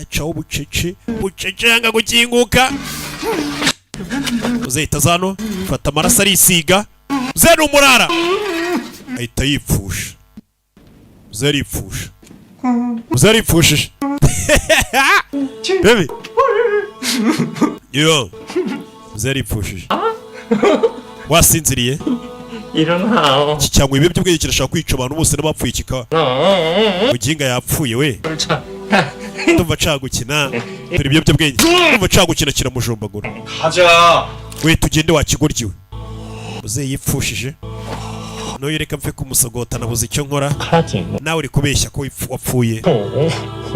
acaho bucece yanga gukinguka muzehe itazano fata amaraso arisiga muzehe n'umurara ahita yipfusha muzehe aripfushije bebe yo muzehe aripfushije wasinziriye iki cyangwa ibiyobyabwenge kirashaka kwica abantu bose n'abapfuye kikaba muginga yapfuye we ndumva cagukina turi ibiyobyabwenge ndumva cagukina kiramujombagura we tugende wakigoryiwe muzehe yipfushije n'uyu reka mfe kumusogota nabuze icyo nkora nawe uri kubeshya ko wapfuye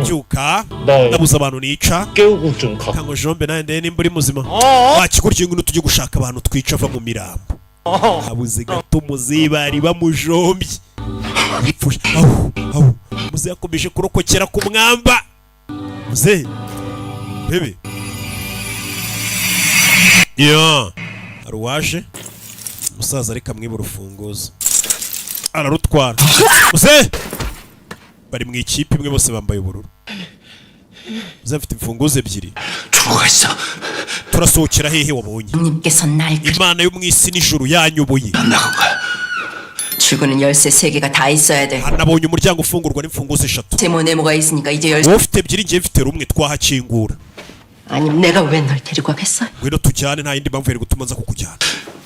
byuka nabuze abantu nica kango jombe nawe ndende nimba uri muzima wakigoryiwe ngo tujye gushaka abantu twica ava mu mirambo habuze gato muzehe bari bamujombye yipfushe muzehe yakomeje kurokokera ku mwamba muzehe bebe yo hari uwaje umusaza reka mwiba urufunguzo ararutwara muzehe bari mu ikipe imwe bose bambaye ubururu muzehe afite imfunguzo 2 turasohokera hehe wabonye imana yo mu isi n'ijuru yanyoboye 출구는 열쇠 3개가 다 있어야 돼. nabonye umuryango ufungurwa n'imfunguzo 3 세모네모가 있으니까 이제 열쇠. ufite 2 ngiye mfite rumwe twahakingura 아니 내가 왜 널 데리고 가겠어? ngwino tujyane nta yindi mpamvu yari gutuma nza kukujyana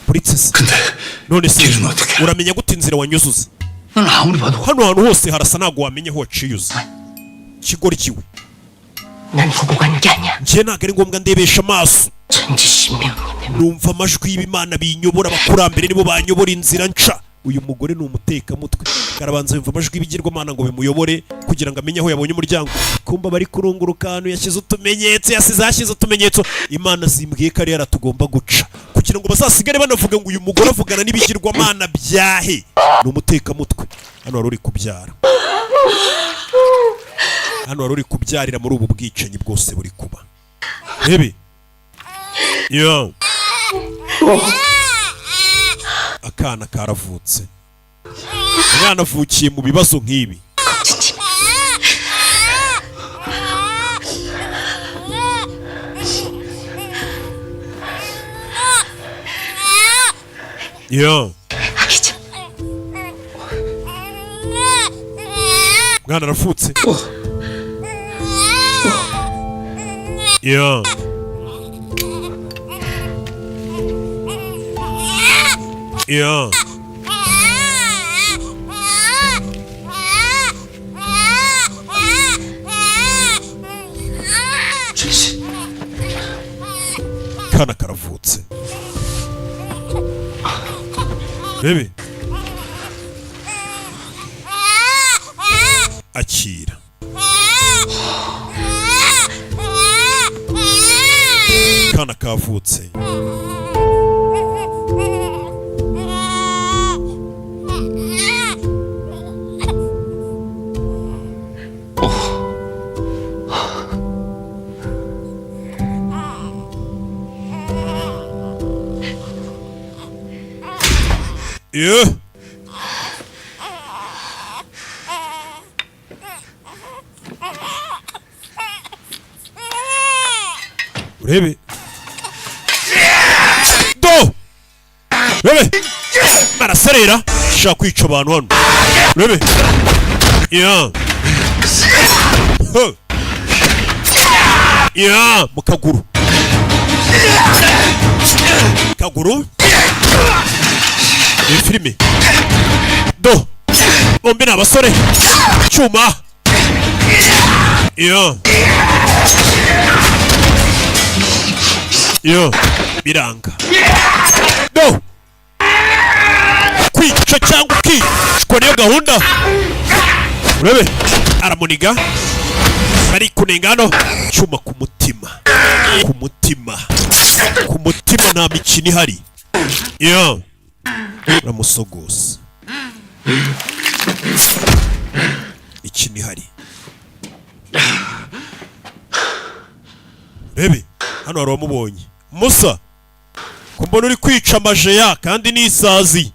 princess none se uramenya gute inzira wanyuzuza 난 아무리 봐도 hano hantu hose harasa ntabwo wamenye aho waciyuze kigoryiwe 난 보고 간 게 아니야. njye ntabwo ari ngombwa ndebesha amaso 천지신명님의 numva amajwi y'ibimana binyobora abakurambere nibo banyobora inzira nca uyu mugore ni umutekamutwe karabanza yumva amajwi y'ibigirwamana ngo bimuyobore kugira ngo amenye aho yabonye umuryango kumba bari kurunguruka ahantu yashyize utumenyetso imana zimbwiye ko ari yaratugomba guca kugira ngo bazasigare banavuga ngo uyu mugore avugana n'ibigirwamana byahe ni umutekamutwe hano wari uri kubyara hano wari uri kubyarira muri ubu bwicanyi bwose buri kuba. Rebe yo akana karavutse, umwana avukiye mu bibazo nk'ibi. yo mwana arafutse. yo yo kana karavutse. Bebe akira. Kana kavutse. Yeah. Urebe. Do. Urebe. Baraserera. Shaka kwica abantu hano. Urebe. Yeah. Yeah, mu kaguru. Kaguru. Ni filime. Do. Bombi ni abasore. Cyuma. Yeah. Yo, biranga. Do. Kwica cyangwa ukicwa niyo gahunda. Urebe, aramuniga. Bari kunenga hano. Cyuma ku mutima. Ku mutima. Ku mutima nta mikino ihari. Yo. Uramusogosa. Mikino ihari. Rebe, hano hari uwamubonye. Musa, ko mbona uri kwica amajeya kandi n'isazi.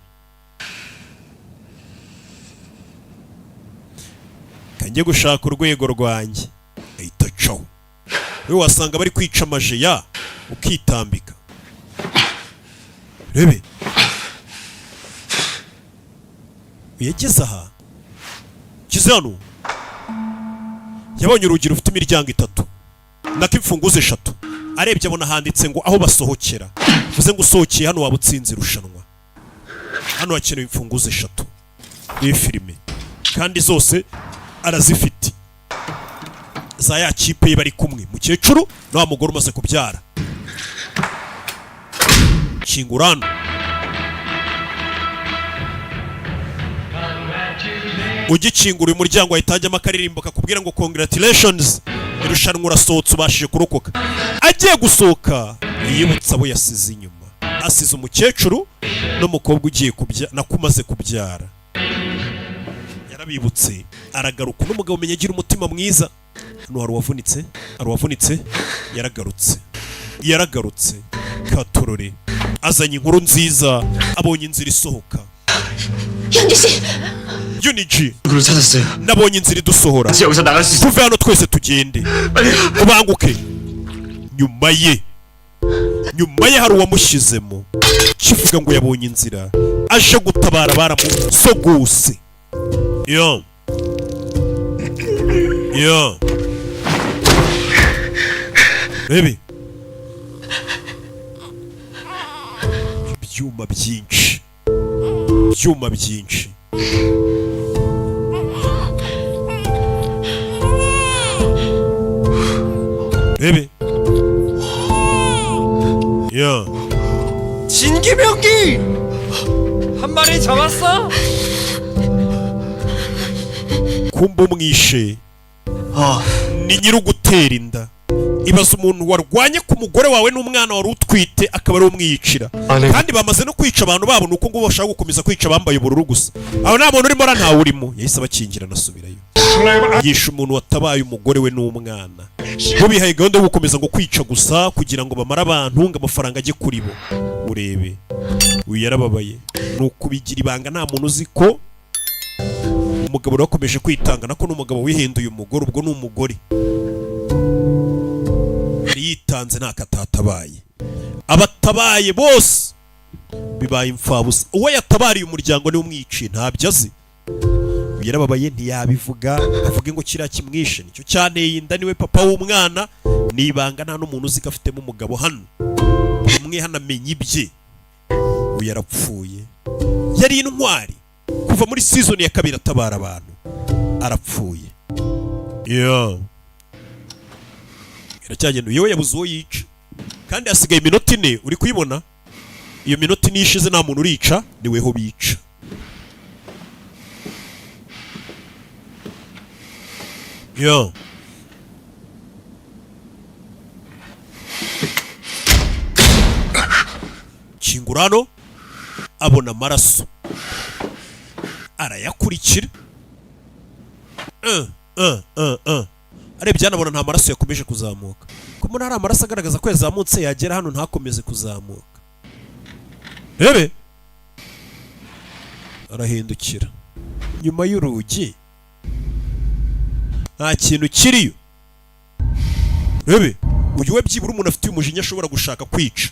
Kanjye gushaka urwego rwanjye. Ahita caho. Wewe wasanga bari kwica amajeya ukitambika. Rebe. Uyageze aha. Kize hano. Yabonye urugi rufite imiryango 3. Nako imfunguzo 3. Arebye abona handitse ngo aho basohokera. Vuze ngo usohokeye hano wabutsinze irushanwa. Hano hakenewe imfunguzo 3. Iyi filime. Kandi zose arazifite. Za ya kipe ye bari kumwe. Mukecuru na wa mugore umaze kubyara. Kingurano. Ugikingura umuryango ahitajyamo akaririmbo kakubwira ngo congratulations, irushanwa urasohotse ubashije kurokoka. Agiye gusohoka yibutsa abo yasize inyuma. Asize umukecuru n'umukobwa ugiye nakumaze kubyara. Yarabibutse aragaruka n'umugabo umenye agira umutima mwiza. Hano hari uwavunitse yaragarutse Katorore azanye inkuru nziza, abonye inzira isohoka. Uniji nabonye inzira idusohora. Tuve hano twese tugende. Ubanguke. Nyuma ye hari uwamushyizemo. Kivuga ngo yabonye inzira aje gutabara baramusogose. Yo. Baby. Ibyuma byinshi. Baby. 야. 진기병기! 한 마리 잡았어? kumba umwishe ni nyirugutera inda ibaza umuntu warwanye ku mugore wawe n'umwana wari utwite akaba ari umwiyicira kandi bamaze no kwica abantu babo nuko ngo bashaka gukomeza kwica bambaye ubururu gusa aho nta muntu urimo ntawe urimo yahise abakingira nasubirayo yishe umuntu watabaye umugore we n'umwana bo bihaye gahunda yo gukomeza ngo kwica gusa kugira ngo bamare abantu ngo amafaranga ajye kuri bo urebe uyu yarababaye nuko bigira ibanga nta muntu uzi ko umugabo yakomeje kwitanga nako n'umugabo wihinduye umugore ubwo ni umugore yitanze nta katatabaye abatabaye bose bibaye imfabusa uwo yatabariye umuryango ni umwiciye ntabyo azi yarababaye ntiyabivuga avuga ngo kiriya kimwishe nicyo cyanteye inda niwe papa w'umwana nibanga nta n'umuntu uzi ko afitemo umugabo hano umwe hano amenya ibye uyu yarapfuye yari intwari kuva muri season ya 2 atabara abantu arapfuye iracyagenda yewe yabuze uwo yica kandi hasigaye iminota 4 uri kuyibona iyo minota 4 ishize nta muntu urica niweho bica Kingurano abona amaraso arayakurikira arebye anabona nta maraso yakomeje kuzamuka ko muri hari amaraso agaragaza ko yazamutse yagera hano ntakomeze kuzamuka rebe arahindukira nyuma y'urugi nta kintu kiriyo rebe uyu we byibura umuntu afite umujinya ashobora gushaka kwica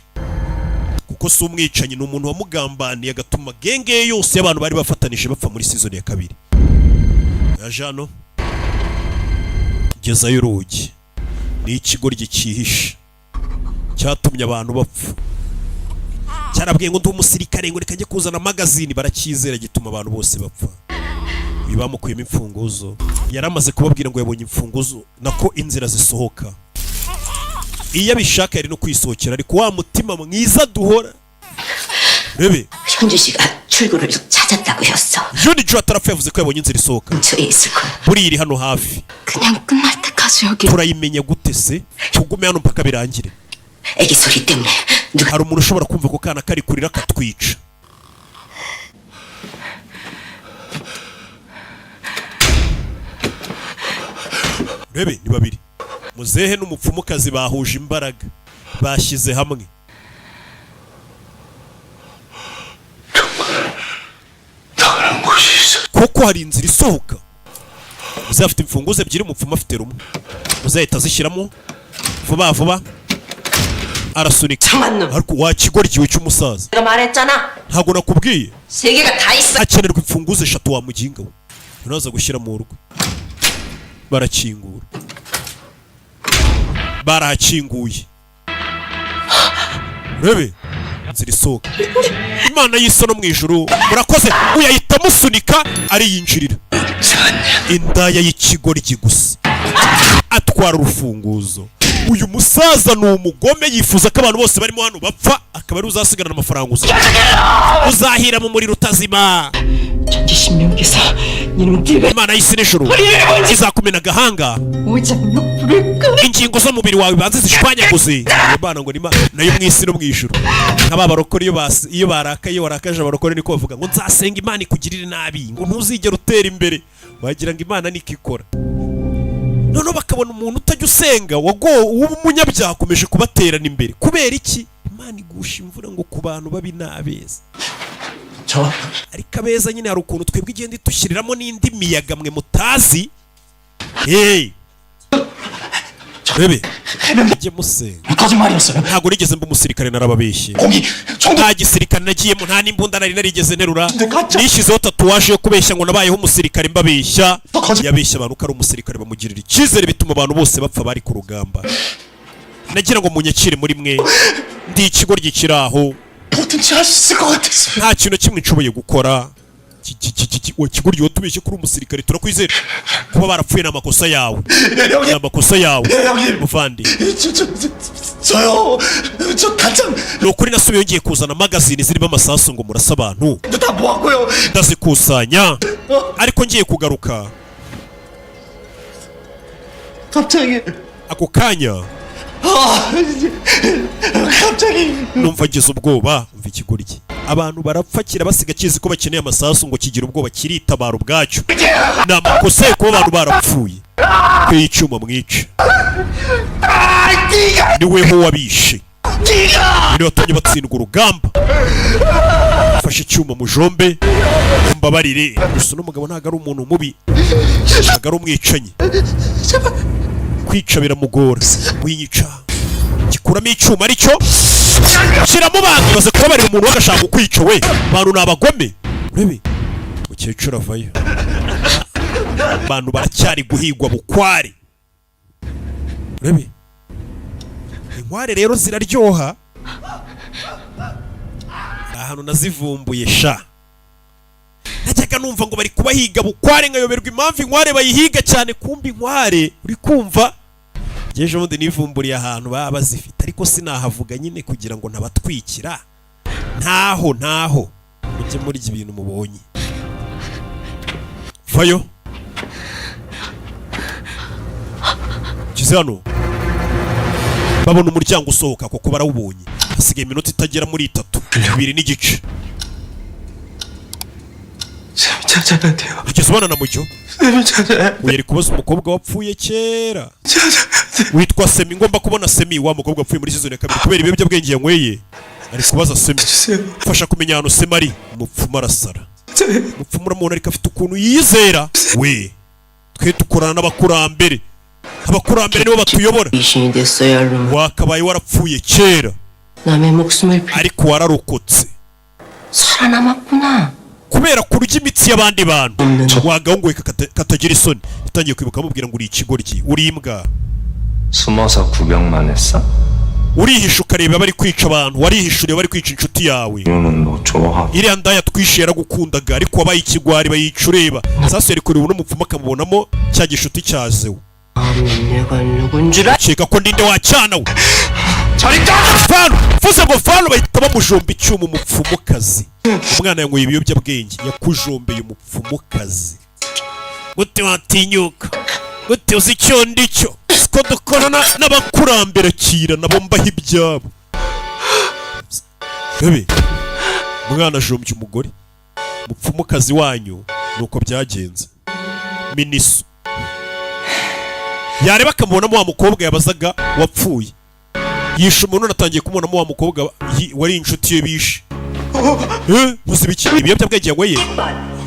kuko si umwicanyi ni umuntu wamugambaniye agatuma genge yose y'abantu bari bafatanije bapfa muri season ya 2 yaje hano gezayo urugi ni ikigoryi cyihishe cyatumye abantu bapfa cyarabwiye ngo ndi umusirikare ngo reka njye kuzana magazine barakizera gituma abantu bose bapfa bamukuyemo imfunguzo yaramaze kubabwira ngo yabonye imfunguzo nako inzira zisohoka iyo abishaka yari no kwisohokera ariko wa mutima mwiza duhora rebe 현주 씨가 출구를 찾았다고 했어. Junju atarapfa yavuze ko yabonye inzira isohoka buri iri hano hafi 그냥 끝날 때까지 여기 turayimenya gute se tugume hano mpaka birangire 애기 소리 때문에 hari umuntu ushobora kumva ko kana kari kurira katwica rebe ni babiri muzehe n'umupfumukazi bahuje imbaraga bashyize hamwe kuko hari inzira isohoka muzehe afite imfunguzo ebyiri umupfumu afite rumwe muzehe ahita azishyiramo vuba vuba arasunika ariko wakigoryiwe cy'umusaza ntabwo nakubwiye hakenerwa imfunguzo 3 wa muginga we uraza gushyira mu rugo barakingura barakinguye rebe inzira isohoka imana y'isa no mu ijuru murakoze uyahita musunika ariyinjirira indaya y'ikigoryi gusa atwara urufunguzo uyu musaza ni umugome yifuza ko abantu bose barimo hano bapfa akaba ari uzasigarana amafaranga uzahira mu muriro utazima imana y'isi n'ijuru izakumena agahanga ingingo z'umubiri wawe banze zishwanyaguze imana ngo nima nayo mu isi no mu ijuru nk'aba barokore iyo barakaye warakaje abarokore niko bavuga ngo nzasenga imana ikugirire nabi ngo ntuzigere utera imbere wagira ngo imana nikikora none bakabona umuntu utajya usenga w'umunyabyaha akomeje kubaterana imbere kubera iki imana igusha imvura ngo ku bantu babi n'abeza ariko abeza nyine hari ukuntu twebwe igenda itushyiriramo n'indi miyaga mwe mutazi bebe njye musenga ntabwo nigeze mba umusirikare narababeshye nta gisirikare nagiyemo nta n'imbunda nari narigeze nterura nishyizeho tatuwaje yo kubeshya ngo nabayeho umusirikare mbabeshya yabeshya abantu ko ari umusirikare bamugirira icyizere bituma abantu bose bapfa bari ku rugamba nagira ngo munyakire muri mwe ndi ikigoryi kiri aho nta kintu kimwe nshoboye gukora ikigoryi watubeshye kuri umusirikare turakwizera kuba barapfuye n'amakosa yawe n'amakosa yawe muvandi ni ukuri nasubiye ngiye kuzana magazine zirimo amasasu ngo murasa abantu ndazikusanya ariko ngiye kugaruka ako kanya 갑자기 numva ngize ubwoba. Umva ikigoryi, abantu barapfa kirabasiga kizi ko bakeneye amasasu ngo kigira ubwoba kiritabara ubwacyo. Ni amakosa ye kuba abantu barapfuye. Kwica icyuma mwica, ni weho wabishe, ni watumye batsindwa urugamba. Fashe icyuma mujombe, mbabarire. Gusa n'umugabo ntago ari umuntu mubi, ntago ari umwicanyi. Kwica biramugora, winyica gikuramo icyuma aricyo shyiramo bandi baze kubabarira umuntu wagashaka kukwica we. Abantu ni abagome. Urebe mukecuru avayo, abantu baracyari guhigwa bukware. Urebe inkware rero ziraryoha. Ahantu nazivumbuye sha, najyaga numva ngo bari kubahiga bukware nkayoberwa impamvu inkware bayihiga cyane. Kumbi inkware uri kumva ngeje ubundi nivumburiye ahantu baba bazifite, ariko sinahavuga nyine kugira ngo ntabatwikira. Ntaho mujye murya ibintu mubonye. Vayo kize hano, babona umuryango usohoka kuko barawubonye. Hasigaye iminota itagera muri 3, 2 n'igice. Ugeze ubona na mucyo uyari kubaza umukobwa wapfuye kera witwa Semi. Ngomba kubona Semi, wa mukobwa wapfuye muri season ya 2 kubera ibiyobyabwenge yanyweye. Ari kubaza Semi, fasha kumenya hano Semi ari. Umupfumu arasara. Umupfumu uramubona ariko afite ukuntu yizera. We twe tukorana n'abakurambere, abakurambere nibo batuyobora. Wakabaye warapfuye kera ariko wararokotse. Kubera kurya imitsi y'abandi bantu wagahunguye katagira isoni. Utangiye kwibuka amubwira ngo uri ikigoryi, uri imbwa. 숨어서 구경만 했어? urihisha ukareba bari kwica abantu, warihishuriye bari kwica inshuti yawe. Iriya ndaya twishe yaragukundaga ariko wabaye ikigwari bayica ureba. Sasa yari kureba n'umupfumu akamubonamo cya gishuti cyazewe. Cheka ko ndinde wacyana we. Fano, fuze ngo fano bahita bamujomba icyuma umupfumukazi. Umwana yangoye ibiyobyabwenge yakujombeye umupfumukazi. Gute watinyuka? Gute uzi icyo ndicyo? Siko dukorana n'abakurambere kira nabo mbaho ibyabo. Bebe, umwana ajombye umugore. Umupfumukazi wanyu nuko byagenze. Miniso yareba akamubonamo wa mukobwa yabazaga wapfuye. Yishe umuntu natangiye kumubonamo wa mukobwa wari inshuti ye bishe. Muzi biki ibiyobyabwenge yangoye.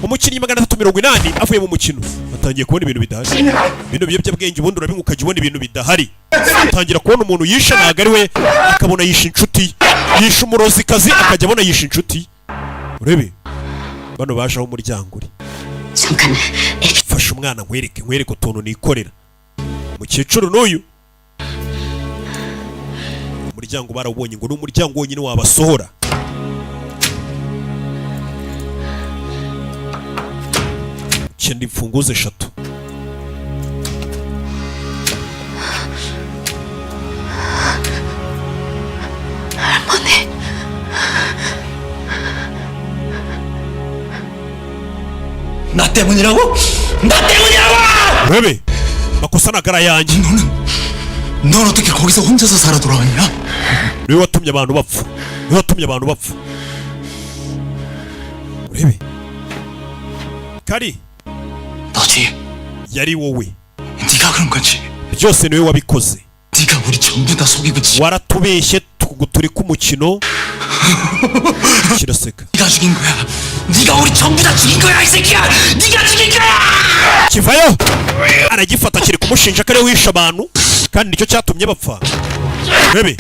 Umukinnyi 380 avuye mu mukino atangiye kubona ibintu bidahari. Bino biyobyabwenge ubundi urabinywa ukajya ubona ibintu bidahari. Atangira kubona umuntu yishe ntago ari we, akabona yishe inshuti. Yishe umurozikazi akajya abona yishe inshuti. Urebe bano baje aho umuryango uri. Fasha umwana nkwereke utuntu nikorera. Mukecuru n'uyu umuryango barawubonye ngo n'umuryango wonyine wabasohora. Cyenda imfunguzo 3. 할머니. 나 때문이라고? 나 때문이라고! Bebe makosa nagara yanjye. 넌 어떻게 거기서 혼자서 살아 돌아왔냐? Niwe watumye abantu bapfa. Bebe Kari 너지? yari wowe. 네가 그런 거지? byose niwe wabikoze. 네가 우리 전부 다 속이고 waratubeshye turi ku mukino. kiraseka. 네가 죽인 거야. 네가 우리 전부 다 죽인 거야 이 새끼야. 네가 죽인 거야. kivayo aragifata kiri kumushinja kare wisha abantu kandi nicyo cyatumye bapfa. Bebe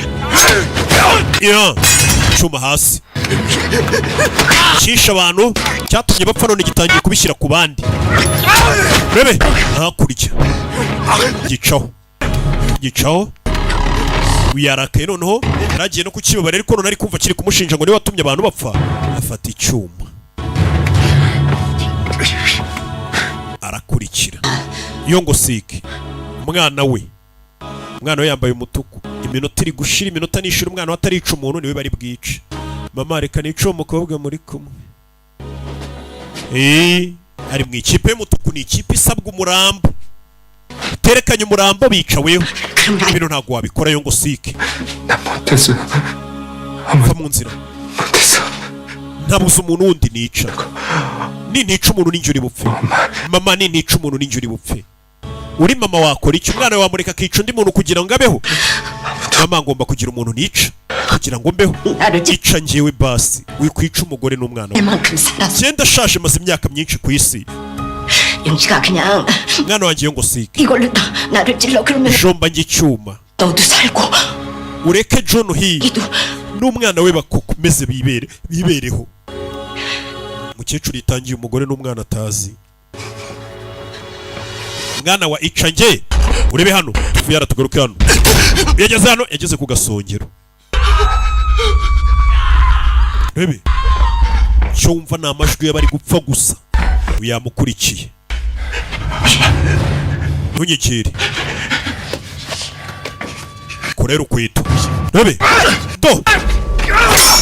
cyuma hasi kisha abantu cyatumye bapfa none gitangiye kubishyira ku bandi. Bebe hakurya gicaho uyarakaye noneho yaragiye no kukibabara ariko none ari kumva kiri kumushinja ngo niwe watumye abantu bapfa. Afata icyuma arakurikira iyo ngo sike umwana we yambaye umutuku. Iminota iri gushira, iminota nishira umwana watarica umuntu niwe bari bwice. Mama reka nico umukobwa muri kumwe. Ari mu ikipe y'umutuku, ni ikipe isabwa umurambo. Terekanye umurambo bica wewe. bino ntabwo wabikorayo ngo sike. 난 못했어. va mu nzira. 못했어. ntabuze umuntu wundi nica. Nintica umuntu ninjye uri bupfe. Mama nintica umuntu ninjye uri bupfe. Uri mama wakora iki? Umwana wamureka akica undi muntu kugira ngo abeho? Mama ngomba kugira umuntu nica kugira ngo mbeho. Ica njyewe basi wikwica umugore n'umwana wawe. Genda shaje maze imyaka myinshi ku isi. 영식아 그냥 mwana wanjye ngo sike. 이걸로 나를 찔러 그러면 jomba njye icyuma. 너도 살고 ureke John hi n'umwana we bakomeze bibereho. Umukecuru yitangiye umugore n'umwana atazi. Mwana wa ica njye urebe hano tuvuye yaratugaruke hano. Yageze hano yageze ku gasongero. Rebe cyo wumva ni amajwi y'abari gupfa gusa uyamukurikiye. Ntunyegere korera ukweto. Rebe do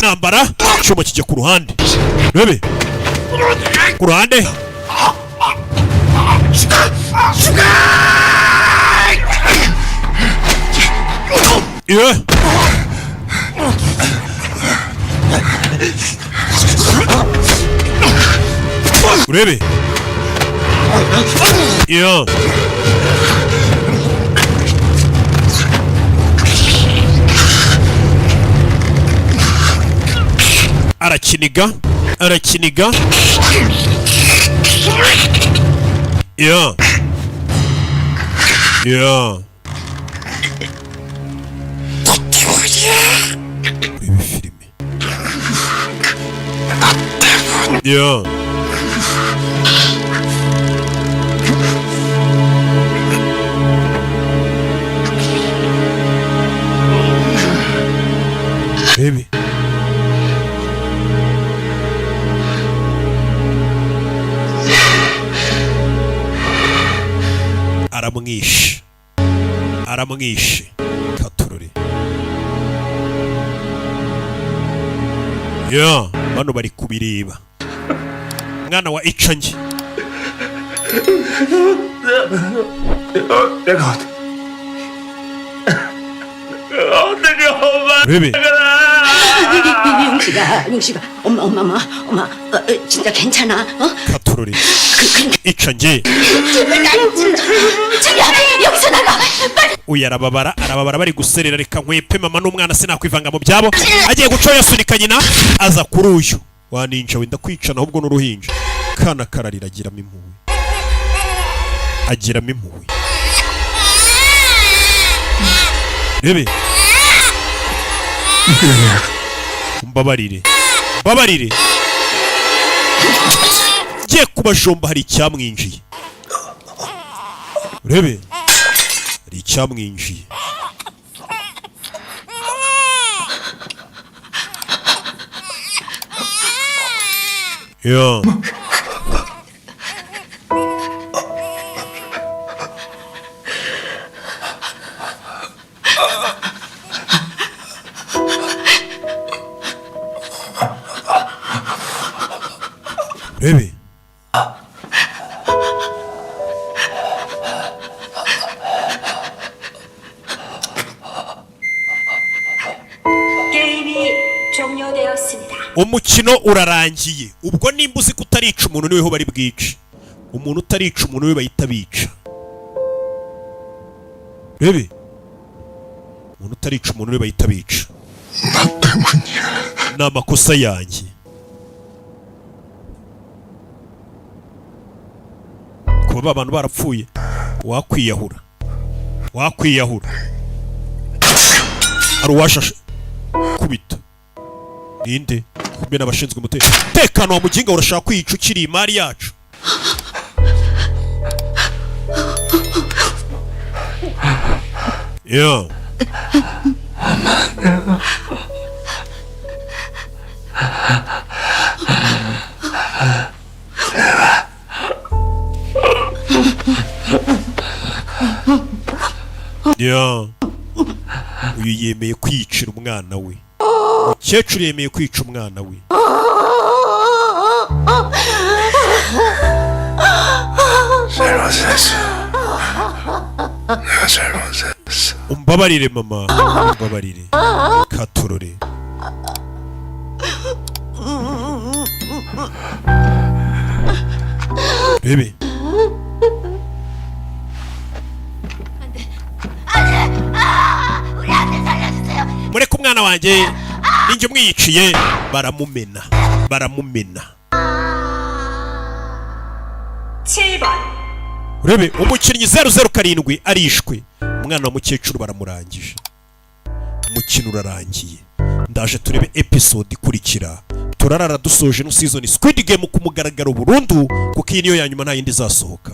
nambara cyuma kijya ku ruhande. Rebe ku ruhande. Yeah. Rebe. Yeah. Arakiniga. Yeah. Yeah. Ibi filime. Yeah. Baby. Aramwishe katururi. Yeah, bano bari kubireba. Mwana wa icangi. 내가 Baby. 영식아 엄마 진짜 괜찮아? 어? 카투로리. 이천지. 자기야 여기서 나가 빨리. Uyu arababara bari guserera reka nkwepe mama n'umwana sinakwivanga mu byabo. Agiye gucoya sunika nyina aza kuri uyu. Waninja wenda kwicana ahubwo n'uruhinja. Kana kararira agiramo impuhwe. Rebe. Mbabarire. Giye kubajomba hari icyamwinjiye. Rebe. Hari icyamwinjiye. Yeah. Baby. 게임이 종료되었습니다. Umukino urarangiye. Ubwo nimba uzi kutarica umuntu niweho bari bwice. Umuntu utarica umuntu we bahita bica. Baby. Umuntu utarica umuntu we bahita bica. 나 때문이야. Ni amakosa yanjye. Kuba abantu barapfuye wakwiyahura. Hari uwashashe kubita. Ninde? Kumbe n'abashinzwe umutekano wa muginga urashaka kwica ukiri imari yacu. Yeah. Yeah. Uyu yemeye kwicira umwana we. Umukecuru yemeye kwica umwana we. 잘못했어. 내가 잘못했어. umbabarire mama, umbabarire katurore. Bebe mureke umwana wanjye ninjye umwiyiciye. baramumena 7번 urebe umukinnyi 007 arishwe, umwana wa mukecuru baramurangije, umukino urarangiye. Ndaje turebe episode ikurikira, turarara dusoje no season Squid Game ku mugaragaro burundu, kuko iyi niyo ya nyuma nta yindi izasohoka.